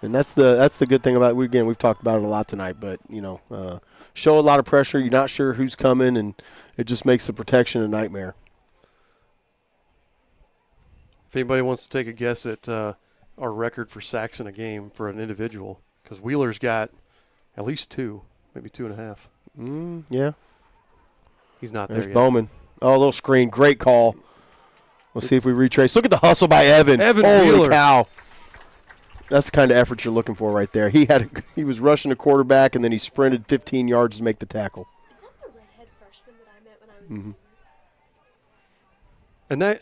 that's the good thing about it. We've talked about it a lot tonight, but show a lot of pressure. You're not sure who's coming, and it just makes the protection a nightmare. If anybody wants to take a guess at our record for sacks in a game for an individual, because Wheeler's got at least 2, maybe 2.5. Yeah. He's not There's there yet. Bowman. Oh, a little screen. Great call. Let's see if we retrace. Look at the hustle by Evan. Evan Holy Wheeler. cow. That's the kind of effort you're looking for right there. He was rushing the quarterback, and then he sprinted 15 yards to make the tackle. Is that the redhead freshman that I met when I was And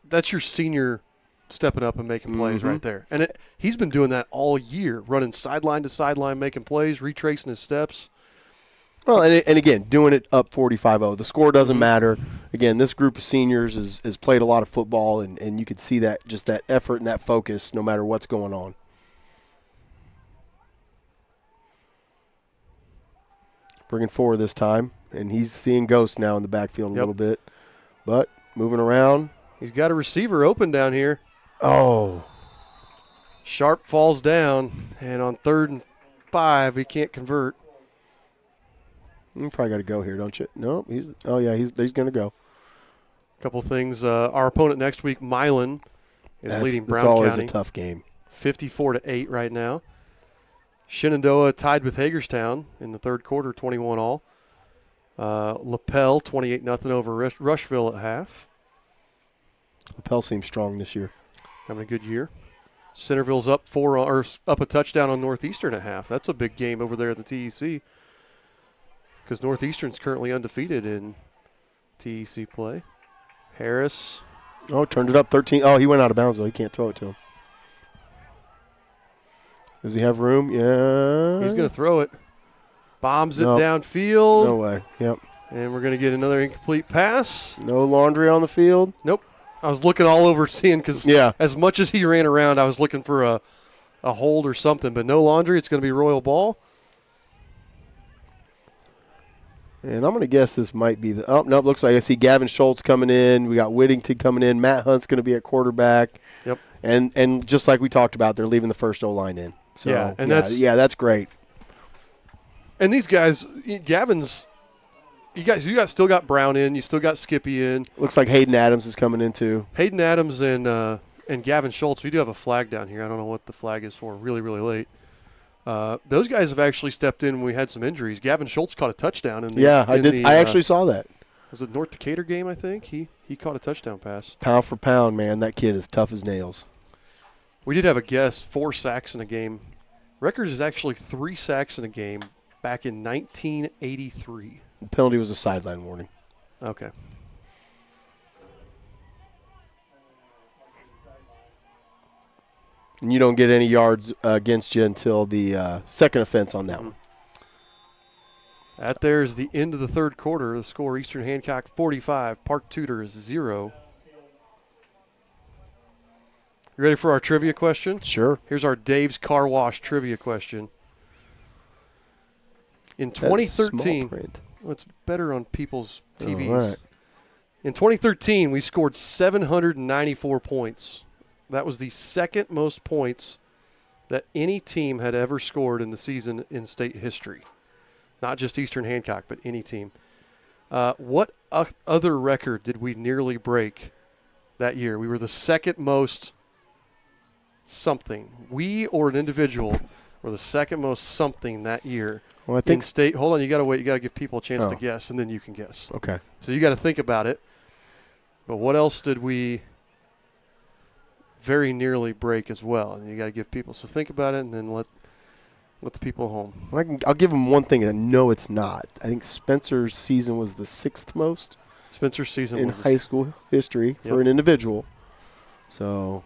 that's your senior stepping up and making plays right there. And he's been doing that all year, running sideline to sideline, making plays, retracing his steps. Well, and again, doing it up 45-0. The score doesn't matter. Again, this group of seniors has played a lot of football, and you can see that just that effort and that focus no matter what's going on. Bringing 4 this time, and he's seeing ghosts now in the backfield a little bit. But moving around. He's got a receiver open down here. Oh. Sharp falls down, and on 3rd and 5, he can't convert. You probably got to go here, don't you? No, he's going to go. A couple things. Our opponent next week, Milan, is leading Brown County. It's always County. a tough game. 54-8 right now. Shenandoah tied with Hagerstown in the third quarter, 21 all. LaPel 28-0 over Rushville at half. LaPel seems strong this year. Having a good year. Centerville's up up a touchdown on Northeastern at half. That's a big game over there at the TEC because Northeastern's currently undefeated in TEC play. Harris. Oh, turned it up 13. Oh, he went out of bounds, though. He can't throw it to him. Does he have room? Yeah. He's going to throw it. Bombs it downfield. No way. Yep. And we're going to get another incomplete pass. No laundry on the field. Nope. I was looking all over seeing because as much as he ran around, I was looking for a hold or something. But no laundry. It's going to be Royal ball. And I'm going to guess this might be the – oh, nope, looks like I see Gavin Schultz coming in. We got Whittington coming in. Matt Hunt's going to be at quarterback. Yep. And just like we talked about, they're leaving the first O-line in. So, that's great. And these guys, Gavin's – you still got Brown in. You still got Skippy in. Looks like Hayden Adams is coming in too. Hayden Adams and Gavin Schultz. We do have a flag down here. I don't know what the flag is for. Really, really late. Those guys have actually stepped in when we had some injuries. Gavin Schultz caught a touchdown in the I did. I actually saw that. Was it North Decatur game? I think he caught a touchdown pass. Pound for pound, man, that kid is tough as nails. We did have a guess 4 sacks in a game. Records is actually 3 sacks in a game back in 1983. The penalty was a sideline warning. Okay. And you don't get any yards against you until the second offense on that one. That there is the end of the third quarter. The score, Eastern Hancock 45, Park Tudor is 0. You ready for our trivia question? Sure. Here's our Dave's Car Wash trivia question. In 2013, it's better on people's TVs. Oh, right. In 2013, we scored 794 points. That was the second most points that any team had ever scored in the season in state history. Not just Eastern Hancock, but any team. What other record did we nearly break that year? We were the second most something. We or an individual were the second most something that year. Well, I think in state. Hold on, you got to wait. You got to give people a chance to guess, and then you can guess. Okay. So you got to think about it. But what else did we? very nearly break as well, and you got to give people. So think about it, and then let the people home. I'll give them one thing. I know it's not. I think Spencer's season was the 6th most. Spencer's season in was high school history for an individual. So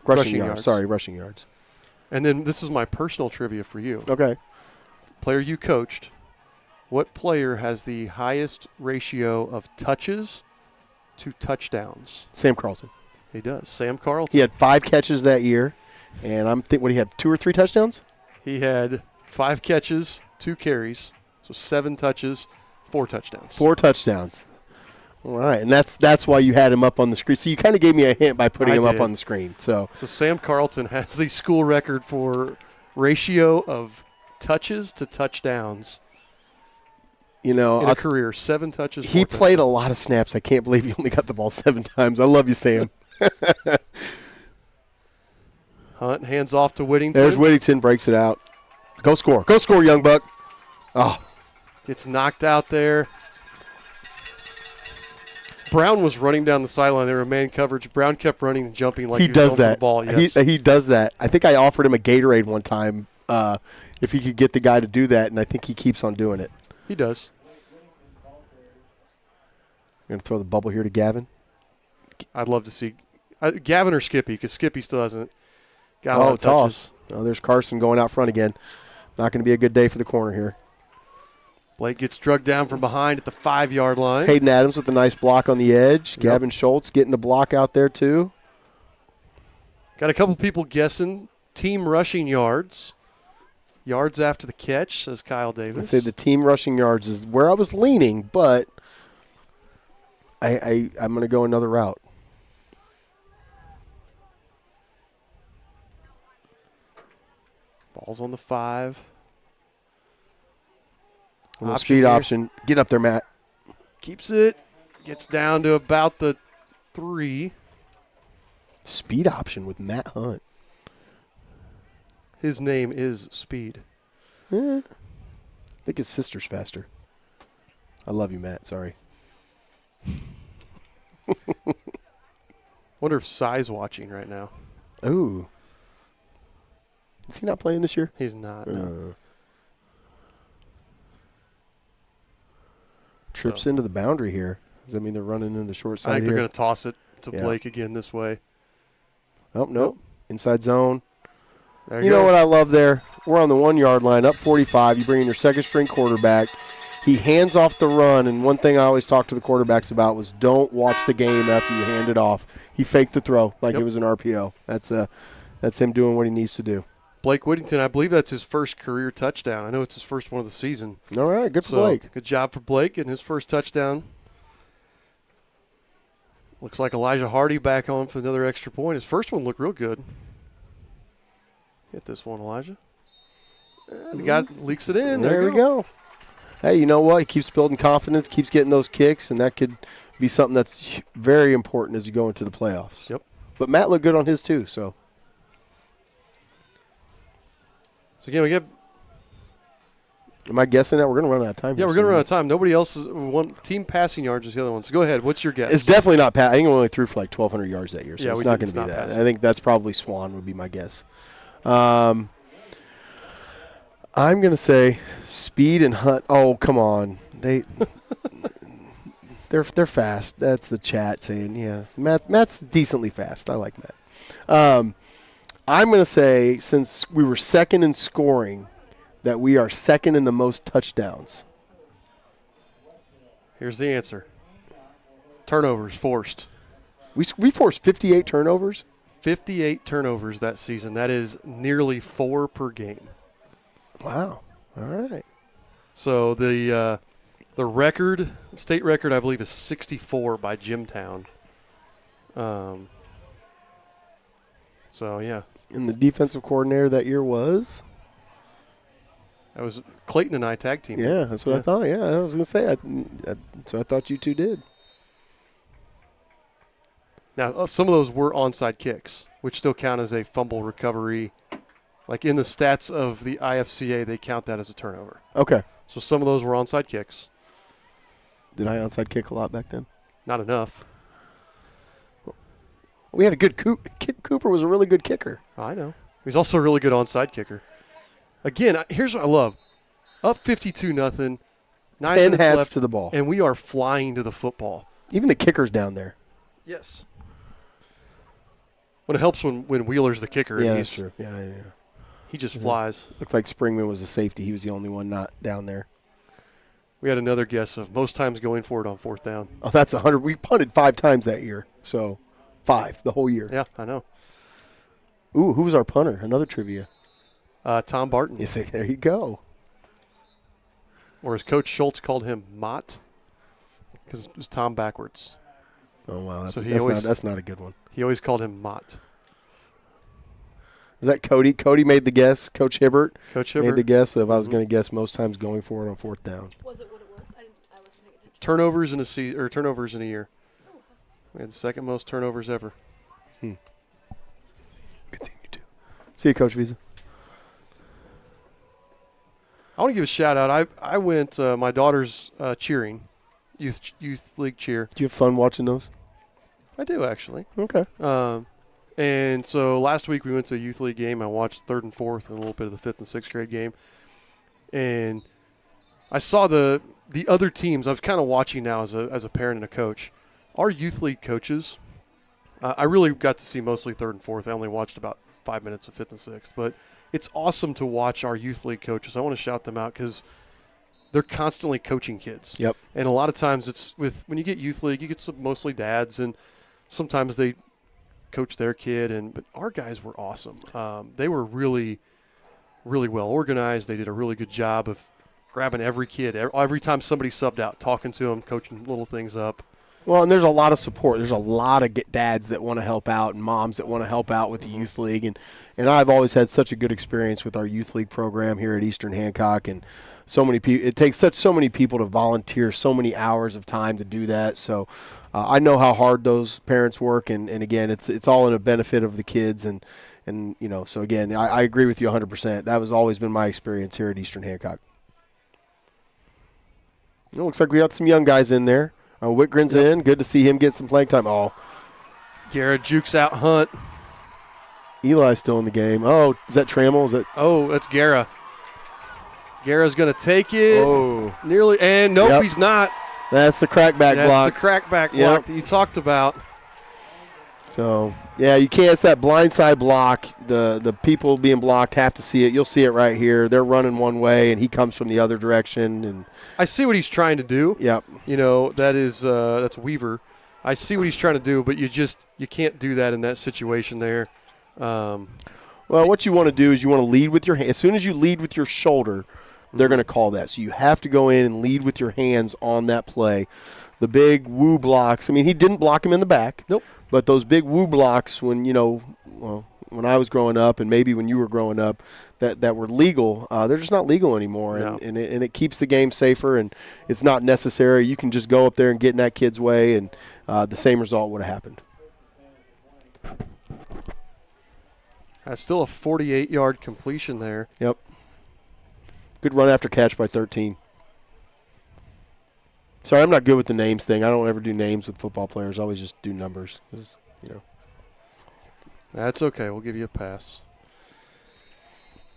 rushing yards. Sorry, rushing yards. And then this is my personal trivia for you. Okay. Player you coached. What player has the highest ratio of touches to touchdowns? Sam Carlton. He does. Sam Carlton. He had 5 catches that year, and I'm thinking, what, he had 2 or 3 touchdowns? He had 5 catches, 2 carries, so 7 touches, 4 touchdowns. 4 touchdowns. All right, and that's why you had him up on the screen. So you kind of gave me a hint by putting him up on the screen. So Sam Carlton has the school record for ratio of touches to touchdowns. In a career, 7 touches. He played a lot of snaps. I can't believe he only got the ball 7 times. I love you, Sam. Hunt hands off to Whittington. There's Whittington, breaks it out. Go score, young buck. Oh, gets knocked out there. Brown was running down the sideline. They were man coverage. Brown kept running and jumping like he was does going for that. the ball. Yes. He does that. I think I offered him a Gatorade one time if he could get the guy to do that, and I think he keeps on doing it. He does. I'm going to throw the bubble here to Gavin. I'd love to see Gavin or Skippy, because Skippy still hasn't got a lot of touches. Oh, there's Carson going out front again. Not going to be a good day for the corner here. Blake gets drugged down from behind at the 5-yard line. Hayden Adams with a nice block on the edge. Yep. Gavin Schultz getting a block out there too. Got a couple people guessing team rushing yards. Yards after the catch, says Kyle Davis. I'd say the team rushing yards is where I was leaning, but I'm going to go another route. Ball's on the 5. Speed option. Get up there, Matt. Keeps it. Gets down to about the 3. Speed option with Matt Hunt. His name is Speed. I think his sister's faster. I love you, Matt. Sorry. Wonder if Sai's watching right now. Ooh. Is he not playing this year? He's not. No. Trips into the boundary here. Does that mean they're running in the short side? I think they're going to toss it to Blake again this way. Oh, nope. Inside zone. There you know what I love there? We're on the 1-yard line, up 45. You bring in your second-string quarterback. He hands off the run, and one thing I always talk to the quarterbacks about was don't watch the game after you hand it off. He faked the throw like it was an RPO. That's him doing what he needs to do. Blake Whittington, I believe that's his first career touchdown. I know it's his first one of the season. All right, good for Blake. Good job for Blake getting his first touchdown. Looks like Elijah Hardy back on for another extra point. His first one looked real good. Hit this one, Elijah. The guy leaks it in. There we go. Hey, you know what? He keeps building confidence, keeps getting those kicks, and that could be something that's very important as you go into the playoffs. Yep. But Matt looked good on his too, so. So, again, we get. Am I guessing that we're going to run out of time? Yeah, we're going to run out of time. Nobody else is one team passing yards is the other one. So go ahead. What's your guess? It's definitely not I think we only threw for like 1,200 yards that year, so it's not going to be that. Passing. I think that's probably Swan would be my guess. I'm going to say Speed and Hunt. Oh, come on. They're fast. That's the chat saying, yeah. Matt's decently fast. I like Matt. I'm going to say, since we were second in scoring, that we are second in the most touchdowns. Here's the answer. Turnovers forced. We forced 58 turnovers? 58 turnovers that season. That is nearly 4 per game. Wow. All right. So the record, state record, I believe, is 64 by Jimtown. So, yeah. And the defensive coordinator that year was? That was Clayton and I tag team. Yeah, that's what I thought. Yeah, I was going to say. So I thought you two did. Now, some of those were onside kicks, which still count as a fumble recovery. Like in the stats of the IFCA, they count that as a turnover. Okay. So some of those were onside kicks. Did I onside kick a lot back then? Not enough. We had a good Cooper was a really good kicker. I know. He's also a really good onside kicker. Again, here's what I love. Up 52-0. 9 10 minutes hats left, to the ball. and we are flying to the football. Even the kicker's down there. Yes. Well, it helps when Wheeler's the kicker. Yeah, and that's true. Yeah. He just flies. Looks like Springman was a safety. He was the only one not down there. We had another guess of most times going for it on 4th down. Oh, that's 100. We punted 5 times that year. So 5 the whole year. Yeah, I know. Ooh, who was our punter? Another trivia. Tom Barton. You say, there you go. Or as Coach Schultz called him, Mott, because it was Tom backwards. Oh, wow. That's not a good one. He always called him Mott. Is that Cody? Cody made the guess. Coach Hibbert. Coach made Hibbert. the guess of I was going to guess most times going for it on 4th down. Was it what it was? I wasn't paying attention. Turnovers in a season, or turnovers in a year. We had the second most turnovers ever. Continue to. See you, Coach Visa. I want to give a shout out. I went my daughter's cheering, youth league cheer. Do you have fun watching those? I do actually. Okay. And so last week we went to a youth league game. I watched 3rd and 4th and a little bit of the 5th and 6th grade game, and I saw the other teams. I was kind of watching now as a parent and a coach. Our youth league coaches, I really got to see mostly 3rd and 4th. I only watched about 5 minutes of 5th and 6th, but it's awesome to watch our youth league coaches. I want to shout them out because they're constantly coaching kids. Yep. And a lot of times it's when you get youth league, you get some mostly dads, and sometimes they coach their kid. But our guys were awesome. They were really, really well organized. They did a really good job of grabbing every kid. Every time somebody subbed out, talking to them, coaching little things up. Well, and there's a lot of support. There's a lot of dads that want to help out and moms that want to help out with the youth league. And I've always had such a good experience with our youth league program here at Eastern Hancock. And so many people, it takes so many people to volunteer, so many hours of time to do that. So I know how hard those parents work. And again, it's all in the benefit of the kids. And so again, I agree with you 100%. That has always been my experience here at Eastern Hancock. It looks like we got some young guys in there. Whitgren's in. Good to see him get some playing time. Oh, Garrett jukes out Hunt. Eli's still in the game. Oh, is that Trammell? Oh, that's Guerra. Guerra's going to take it. Oh. Nearly. And nope, he's not. That's the crackback block. That's the crackback block that you talked about. So, yeah, you can't. It's that blindside block. The people being blocked have to see it. You'll see it right here. They're running one way, and he comes from the other direction. And I see what he's trying to do. Yep. That's Weaver. I see what he's trying to do, but you can't do that in that situation there. Well, what you want to do is you want to lead with your hand. As soon as you lead with your shoulder, they're going to call that. So you have to go in and lead with your hands on that play. The big woo blocks. I mean, he didn't block him in the back. Nope. But those big woo blocks when I was growing up and maybe when you were growing up that were legal, they're just not legal anymore. No. And it keeps the game safer, and it's not necessary. You can just go up there and get in that kid's way, and the same result would have happened. That's still a 48-yard completion there. Yep. Good run after catch by 13. Sorry, I'm not good with the names thing. I don't ever do names with football players. I always just do numbers. That's okay. We'll give you a pass.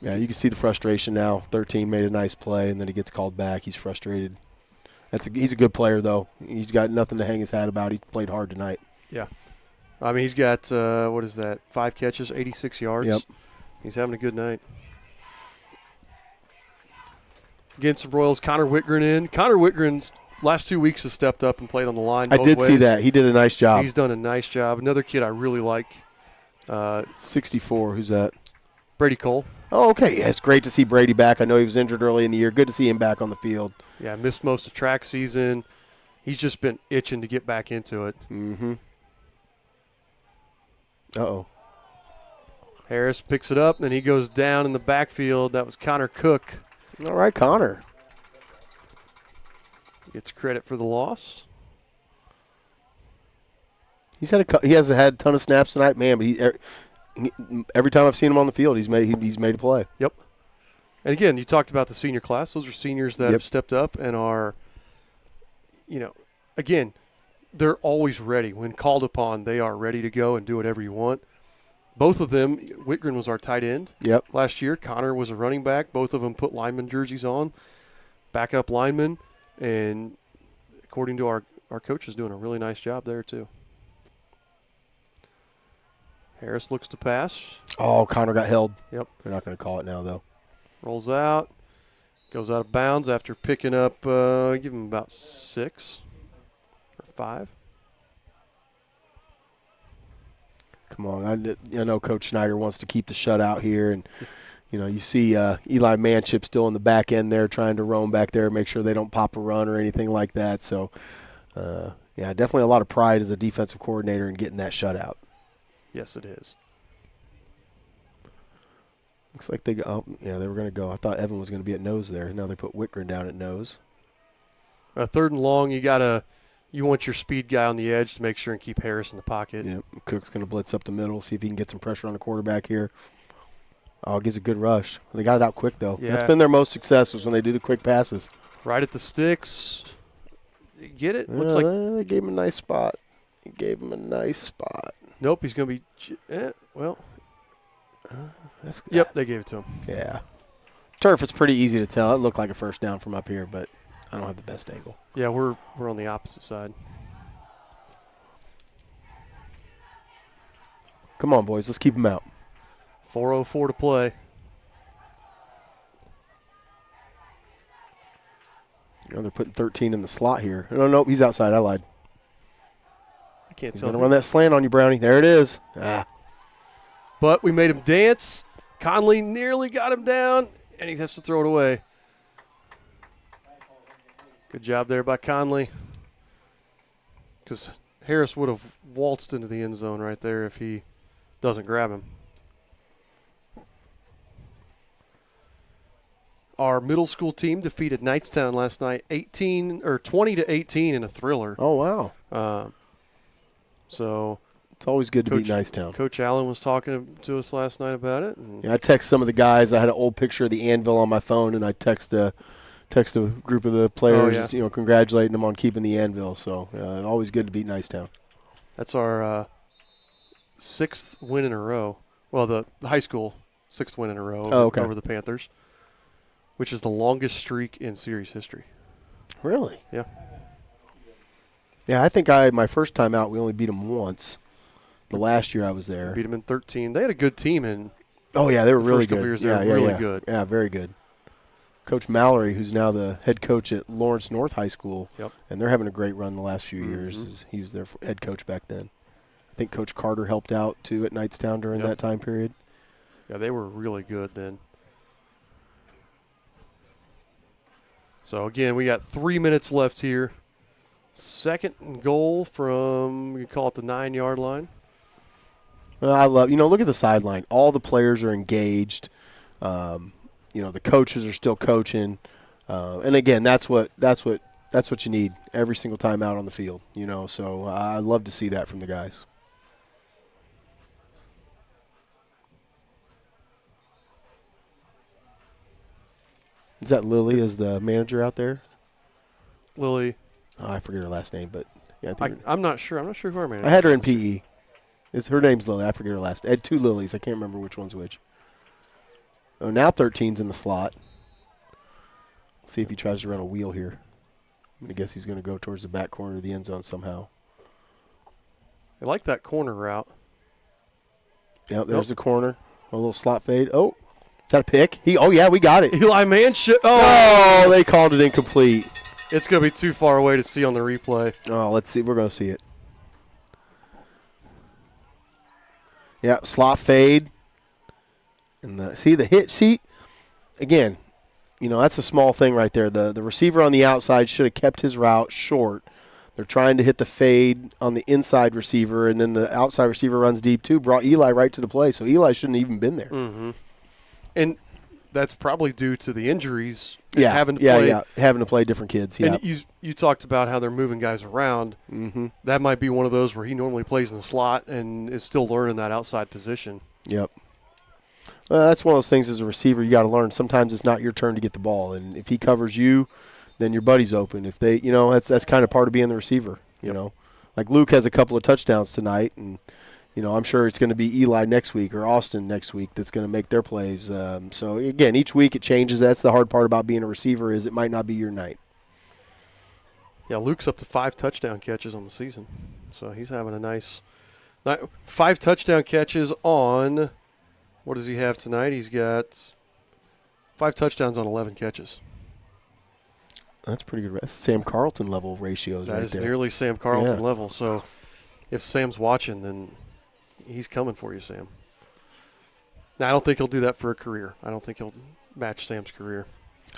Yeah, you can see the frustration now. 13 made a nice play, and then he gets called back. He's frustrated. He's a good player, though. He's got nothing to hang his hat about. He played hard tonight. Yeah. I mean, he's got, 5 catches, 86 yards. Yep. He's having a good night. Against the Royals, Connor Whitgren in. Connor Whitgren's last 2 weeks has stepped up and played on the line. I did see that. He did a nice job. He's done a nice job. Another kid I really like. 64. Who's that? Brady Cole. Oh, okay. Yeah, it's great to see Brady back. I know he was injured early in the year. Good to see him back on the field. Yeah, missed most of track season. He's just been itching to get back into it. Mm-hmm. Uh-oh. Harris picks it up, and then he goes down in the backfield. That was Connor Cook. All right, Connor. Gets credit for the loss. He hasn't had a ton of snaps tonight, man. But every time I've seen him on the field, he's made a play. Yep. And again, you talked about the senior class. Those are seniors that have stepped up and are, again, they're always ready. When called upon, they are ready to go and do whatever you want. Both of them, Whitgren was our tight end last year. Connor was a running back. Both of them put lineman jerseys on, backup lineman, and according to our coach is doing a really nice job there too. Harris looks to pass. Oh, Connor got held. Yep. They're not going to call it now, though. Rolls out. Goes out of bounds after picking up, give him about 6 or 5. Come on. I know Coach Schneider wants to keep the shutout here. And, you see Eli Manship still in the back end there trying to roam back there, make sure they don't pop a run or anything like that. So, definitely a lot of pride as a defensive coordinator in getting that shutout. Yes, it is. Looks like they go. They were going to go. I thought Evan was going to be at nose there. Now they put Whitgren down at nose. 3rd and long, you want your speed guy on the edge to make sure and keep Harris in the pocket. Yep. Cook's going to blitz up the middle, see if he can get some pressure on the quarterback here. Oh, gives a good rush. They got it out quick, though. Yeah. That's been their most success was when they do the quick passes. Right at the sticks. Get it? Looks like they gave him a nice spot. Nope, he's going to be yep, they gave it to him. Yeah. Turf is pretty easy to tell. It looked like a first down from up here, but I don't have the best angle. Yeah, we're on the opposite side. Come on, boys. Let's keep them out. 4:04 to play. They're putting 13 in the slot here. No, he's outside. I lied. I can't He's tell. going to run that slant on you, Brownie. There it is. But we made him dance. Conley nearly got him down, and he has to throw it away. Good job there by Conley. Because Harris would have waltzed into the end zone right there if he doesn't grab him. Our middle school team defeated Knightstown last night 20-18 in a thriller. Oh, wow. So it's always good to beat Knightstown. Coach Allen was talking to us last night about it. I text some of the guys. I had an old picture of the anvil on my phone, and I text a group of the players, congratulating them on keeping the anvil. So always good to beat Knightstown. That's our 6th win in a row. Well, the high school 6th win in a row over the Panthers, which is the longest streak in series history. Really? Yeah. Yeah, I think my first time out, we only beat them once. The last year I was there. Beat them in 13. They had a good team in. Oh, yeah, they were really first couple good. Years, they were really good. Yeah, very good. Coach Mallory, who's now the head coach at Lawrence North High School, and they're having a great run the last few years. He was their head coach back then. I think Coach Carter helped out, too, at Knightstown during that time period. Yeah, they were really good then. So, again, we got 3 minutes left here. 2nd and goal from, we call it the 9-yard line. Well, I love, look at the sideline. All the players are engaged. The coaches are still coaching. And again, that's what you need every single time out on the field, So I love to see that from the guys. Is that Lily as the manager out there? Lily. Oh, I forget her last name, but yeah, I'm not sure. I'm not sure who our manager is. I had her in PE. Her name's Lily. I forget her last name. I had 2 Lilies. I can't remember which one's which. Oh, now 13's in the slot. Let's see if he tries to run a wheel here. I'm going to guess he's going to go towards the back corner of the end zone somehow. I like that corner route. Yeah, there's the corner. A little slot fade. Oh, is that a pick? Yeah, we got it. Eli Manship. Oh, they called it incomplete. It's going to be too far away to see on the replay. Oh, let's see. We're going to see it. Yeah, slot fade. And the hit. See, again, that's a small thing right there. The receiver on the outside should have kept his route short. They're trying to hit the fade on the inside receiver, and then the outside receiver runs deep too, brought Eli right to the play. So Eli shouldn't have even been there. Mm-hmm. And that's probably due to the injuries. Having to play different kids. Yeah. And you talked about how they're moving guys around. Mm-hmm. That might be one of those where he normally plays in the slot and is still learning that outside position. Yep. Well, that's one of those things as a receiver you got to learn. Sometimes it's not your turn to get the ball, and if he covers you, then your buddy's open. If they, that's kind of part of being the receiver. You know, Like Luke has a couple of touchdowns tonight, and I'm sure it's going to be Eli next week or Austin next week that's going to make their plays. So again, each week it changes. That's the hard part about being a receiver is it might not be your night. Yeah, Luke's up to 5 touchdown catches on the season, so he's having a nice 5 touchdown catches on. What does he have tonight? He's got 5 touchdowns on 11 catches. That's pretty good. That's Sam Carlton level ratios That right is there. nearly Sam Carlton level. So if Sam's watching, then he's coming for you, Sam. Now, I don't think he'll do that for a career. I don't think he'll match Sam's career.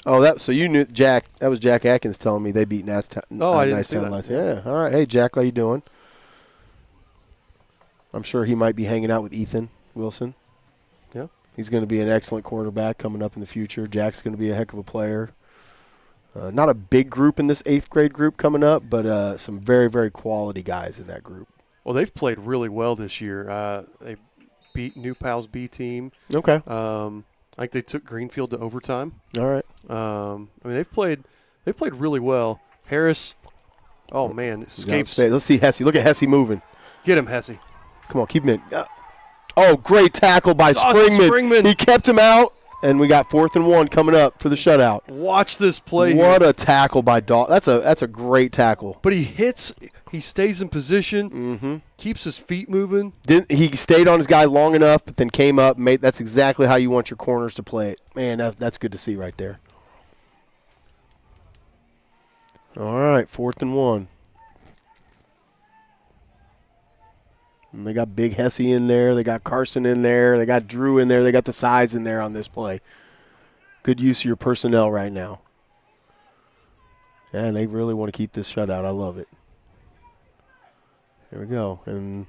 Oh, so you knew Jack? That was Jack Atkins telling me they beat Nicetown. I didn't see that. Yeah. All right. Hey, Jack, how you doing? I'm sure he might be hanging out with Ethan Wilson. Yeah. He's going to be an excellent quarterback coming up in the future. Jack's going to be a heck of a player. Not a big group in this 8th grade group coming up, but some very, very quality guys in that group. Well, they've played really well this year. They beat New Pal's B team. Okay. I think they took Greenfield to overtime. All right. I mean, they've played really well. Harris, oh man, escapes. Let's see Hesse. Look at Hesse moving. Get him, Hesse. Come on, keep him in. Oh, great tackle by Springman. He kept him out, and we got 4th and 1 coming up for the shutout. Watch this play. What here. A tackle by Daw. That's a great tackle. But he stays in position, keeps his feet moving. He stayed on his guy long enough, but then came up. That's exactly how you want your corners to play it. Man, that's good to see right there. All right, 4th and 1. And they got Big Hesse in there. They got Carson in there. They got Drew in there. They got the size in there on this play. Good use of your personnel right now. And they really want to keep this shutout. I love it. Here we go. And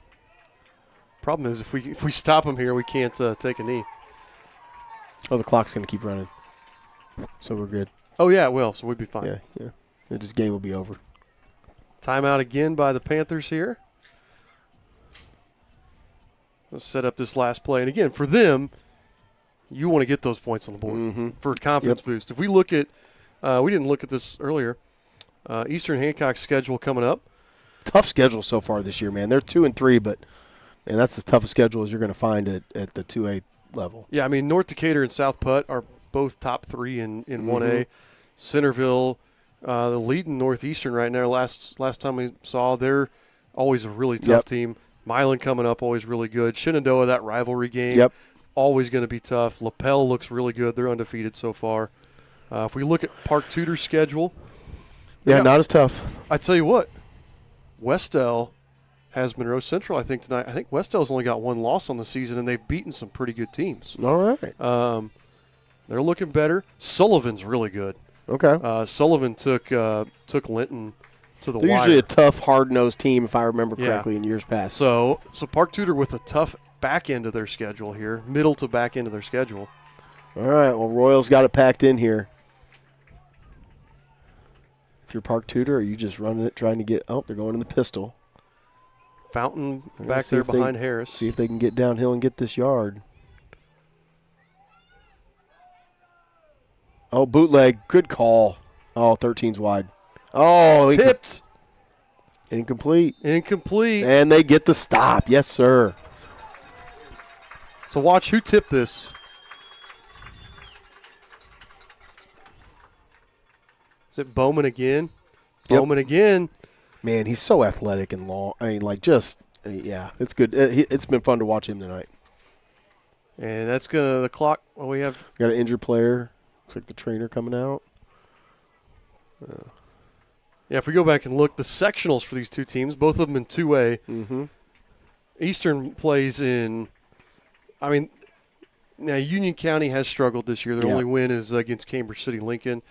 problem is if we stop them here, we can't take a knee. Oh, the clock's going to keep running. So we're good. Oh, yeah, it will. So we'd be fine. Yeah. This game will be over. Timeout again by the Panthers here. Let's set up this last play. And again, for them, you want to get those points on the board for a confidence boost. If we look at, we didn't look at this earlier, Eastern Hancock's schedule coming up. Tough schedule so far this year, man. They're 2-3, but that's as tough a schedule as you're going to find at the 2A level. Yeah, I mean, North Decatur and South Putt are both top 3 in 1A. Centerville, the lead in Northeastern right now. Last time we saw, they're always a really tough team. Milan coming up, always really good. Shenandoah, that rivalry game, always going to be tough. LaPel looks really good. They're undefeated so far. If we look at Park Tudor's schedule. Not as tough. I tell you what, Westell has Monroe Central, I think, tonight. I think Westell's only got 1 loss on the season, and they've beaten some pretty good teams. All right. They're looking better. Sullivan's really good. Okay. Sullivan took Linton to the They're wire. usually a tough, hard-nosed team, if I remember correctly, in years past. So Park Tudor with a tough back end of their schedule here, middle to back end of their schedule. All right, well, Royals got it packed in here. If you're Park Tudor, are you just running it, trying to get – oh, they're going in the pistol. Fountain back there behind Harris. See if they can get downhill and get this yard. Oh, bootleg. Good call. Oh, 13's wide. Oh, it's tipped. Incomplete. And they get the stop. Yes, sir. So watch who tipped this. Is it Bowman again? Bowman again. Man, he's so athletic and long. I mean, it's good. It's been fun to watch him tonight. And that's the clock. Well, we have got an injured player. Looks like the trainer coming out. Yeah, if we go back and look, the sectionals for these two teams, both of them in 2A. Eastern plays in, now Union County has struggled this year. Their only win is against Cambridge City Lincoln.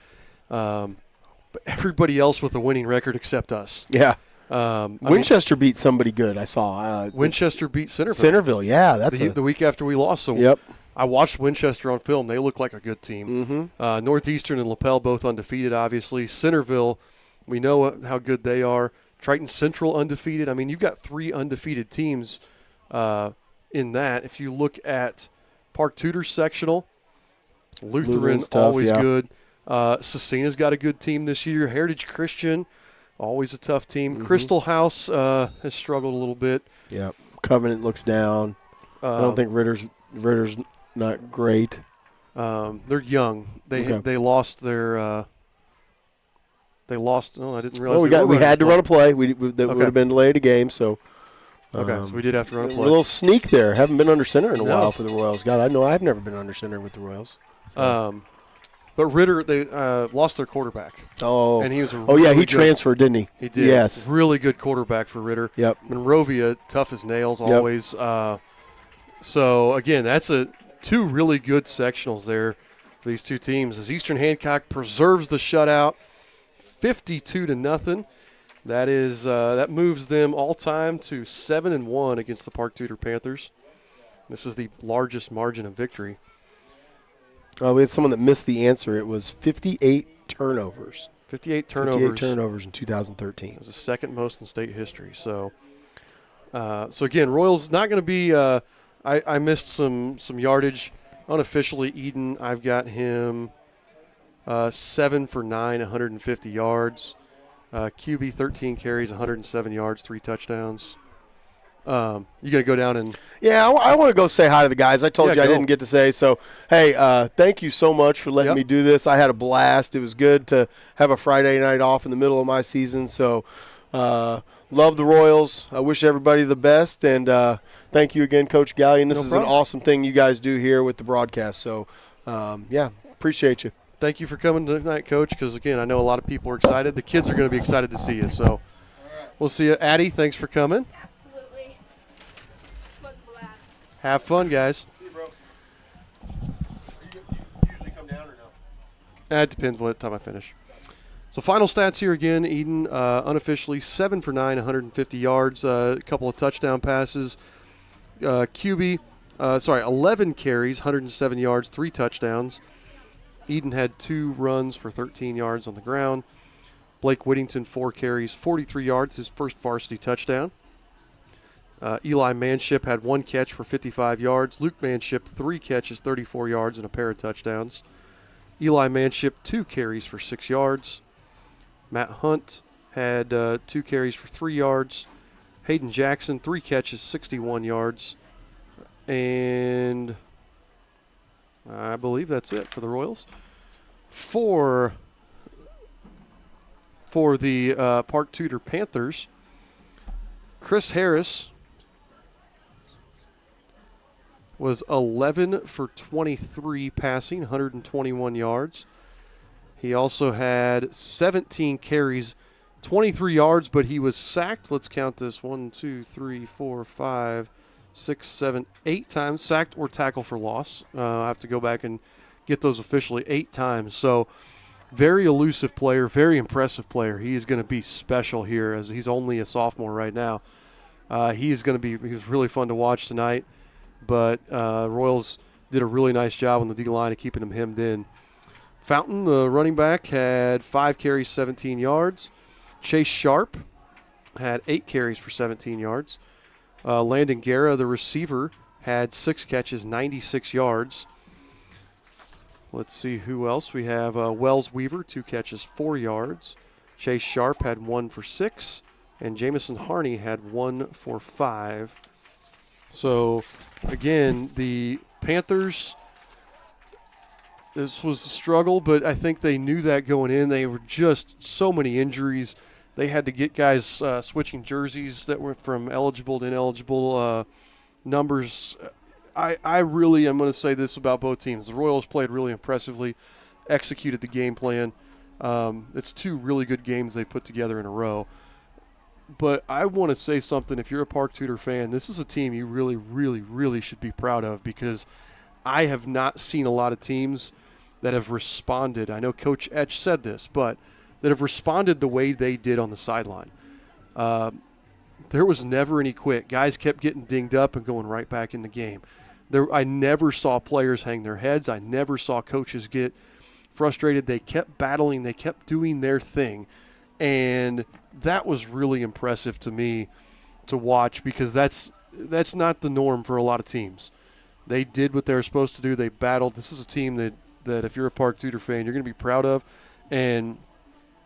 But everybody else with a winning record except us. Yeah. Winchester beat somebody good, I saw. Winchester beat Centerville. Centerville, yeah. That's the week after we lost. So I watched Winchester on film. They look like a good team. Northeastern and LaPel both undefeated, obviously. Centerville, we know how good they are. Triton Central undefeated. I mean, you've got 3 undefeated teams in that. If you look at Park Tudor sectional, Lutheran, tough, always good. Cecina's got a good team this year. Heritage Christian, always a tough team. Crystal House has struggled a little bit. Yeah, Covenant looks down. I don't think Ritter's not great. They're young. They lost their. They lost. Oh, I didn't realize. Well, we had to run a play. That would have been delayed a game. So. Okay, so we did have to run a play. A little sneak there. Haven't been under center in a while for the Royals. God, I know I've never been under center with the Royals. So. But Ritter, they lost their quarterback. Oh, and he was. He transferred, didn't he? He did. Yes, really good quarterback for Ritter. Yep. Monrovia, tough as nails always. So again, that's two really good sectionals there for these two teams. As Eastern Hancock preserves the shutout, 52-0. That moves them all time to 7-1 against the Park Tudor Panthers. This is the largest margin of victory. Oh, we had someone that missed the answer. It was 58 turnovers. 58 turnovers in 2013. It was the second most in state history. So again, Royals not going to be. I missed some yardage unofficially. Eden, I've got him 7 for 9, 150 yards. QB 13 carries, 107 yards, 3 touchdowns. You going to go down and – Yeah, I want to go say hi to the guys. I told you I didn't get to say. So, hey, thank you so much for letting me do this. I had a blast. It was good to have a Friday night off in the middle of my season. So, love the Royals. I wish everybody the best. And thank you again, Coach Gallion. This is an awesome thing you guys do here with the broadcast. So, appreciate you. Thank you for coming tonight, Coach, because, again, I know a lot of people are excited. The kids are going to be excited to see you. So we'll see you. Addie, thanks for coming. Absolutely. It was a blast. Have fun, guys. See you, bro. You usually come down or no? It depends what time I finish. So final stats here again. Eden unofficially 7 for 9, 150 yards, a couple of touchdown passes. 11 carries, 107 yards, 3 touchdowns. Eden had 2 runs for 13 yards on the ground. Blake Whittington, 4 carries, 43 yards, his first varsity touchdown. Eli Manship had 1 catch for 55 yards. Luke Manship, 3 catches, 34 yards, and a pair of touchdowns. Eli Manship, 2 carries for 6 yards. Matt Hunt had 2 carries for 3 yards. Hayden Jackson, 3 catches, 61 yards. And I believe that's it for the Royals. For the Park Tudor Panthers, Chris Harris was 11 for 23 passing, 121 yards. He also had 17 carries, 23 yards, but he was sacked. Let's count this. 1, 2, 3, 4, 5, 6, 7, 8 times. Sacked or tackle for loss. I have to go back and get those officially 8 times. So very elusive player, very impressive player. He is going to be special here as he's only a sophomore right now. He was really fun to watch tonight, but Royals did a really nice job on the D-line of keeping him hemmed in. Fountain, the running back, had 5 carries, 17 yards. Chase Sharp had 8 carries for 17 yards. Landon Guerra, the receiver, had 6 catches, 96 yards. Let's see who else. We have Wells Weaver, 2 catches, 4 yards. Chase Sharp had 1 for 6. And Jamison Harney had 1 for 5. So, again, the Panthers, this was a struggle, but I think they knew that going in. They were just so many injuries. They had to get guys switching jerseys that were from eligible to ineligible numbers. I really am going to say this about both teams. The Royals played really impressively, executed the game plan. It's 2 really good games they put together in a row. But I want to say something. If you're a Park Tudor fan, this is a team you really, really, really should be proud of, because I have not seen a lot of teams that have responded. I know Coach Etch said this, but that have responded the way they did on the sideline. There was never any quit. Guys kept getting dinged up and going right back in the game. I never saw players hang their heads. I never saw coaches get frustrated. They kept battling. They kept doing their thing. And that was really impressive to me to watch, because that's not the norm for a lot of teams. They did what they were supposed to do. They battled. This is a team that if you're a Park Tudor fan, you're going to be proud of. And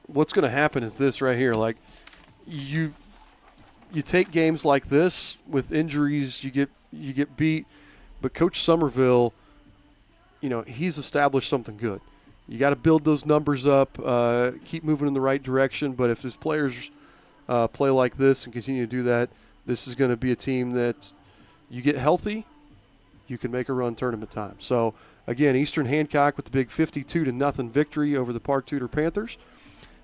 what's going to happen is this right here. Like, you take games like this with injuries, you get beat, but Coach Somerville, he's established something good. You got to build those numbers up, keep moving in the right direction. But if his players play like this and continue to do that, this is going to be a team that you get healthy, you can make a run tournament time. So, again, Eastern Hancock with the big 52-0 victory over the Park Tudor Panthers.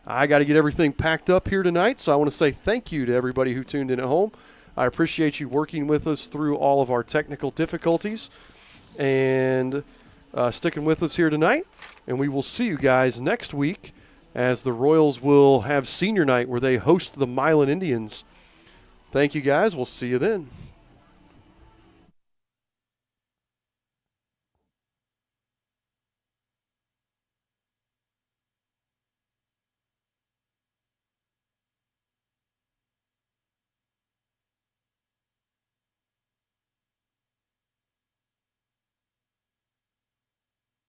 I got to get everything packed up here tonight, so I want to say thank you to everybody who tuned in at home. I appreciate you working with us through all of our technical difficulties and sticking with us here tonight. And we will see you guys next week as the Royals will have senior night where they host the Milan Indians. Thank you, guys. We'll see you then.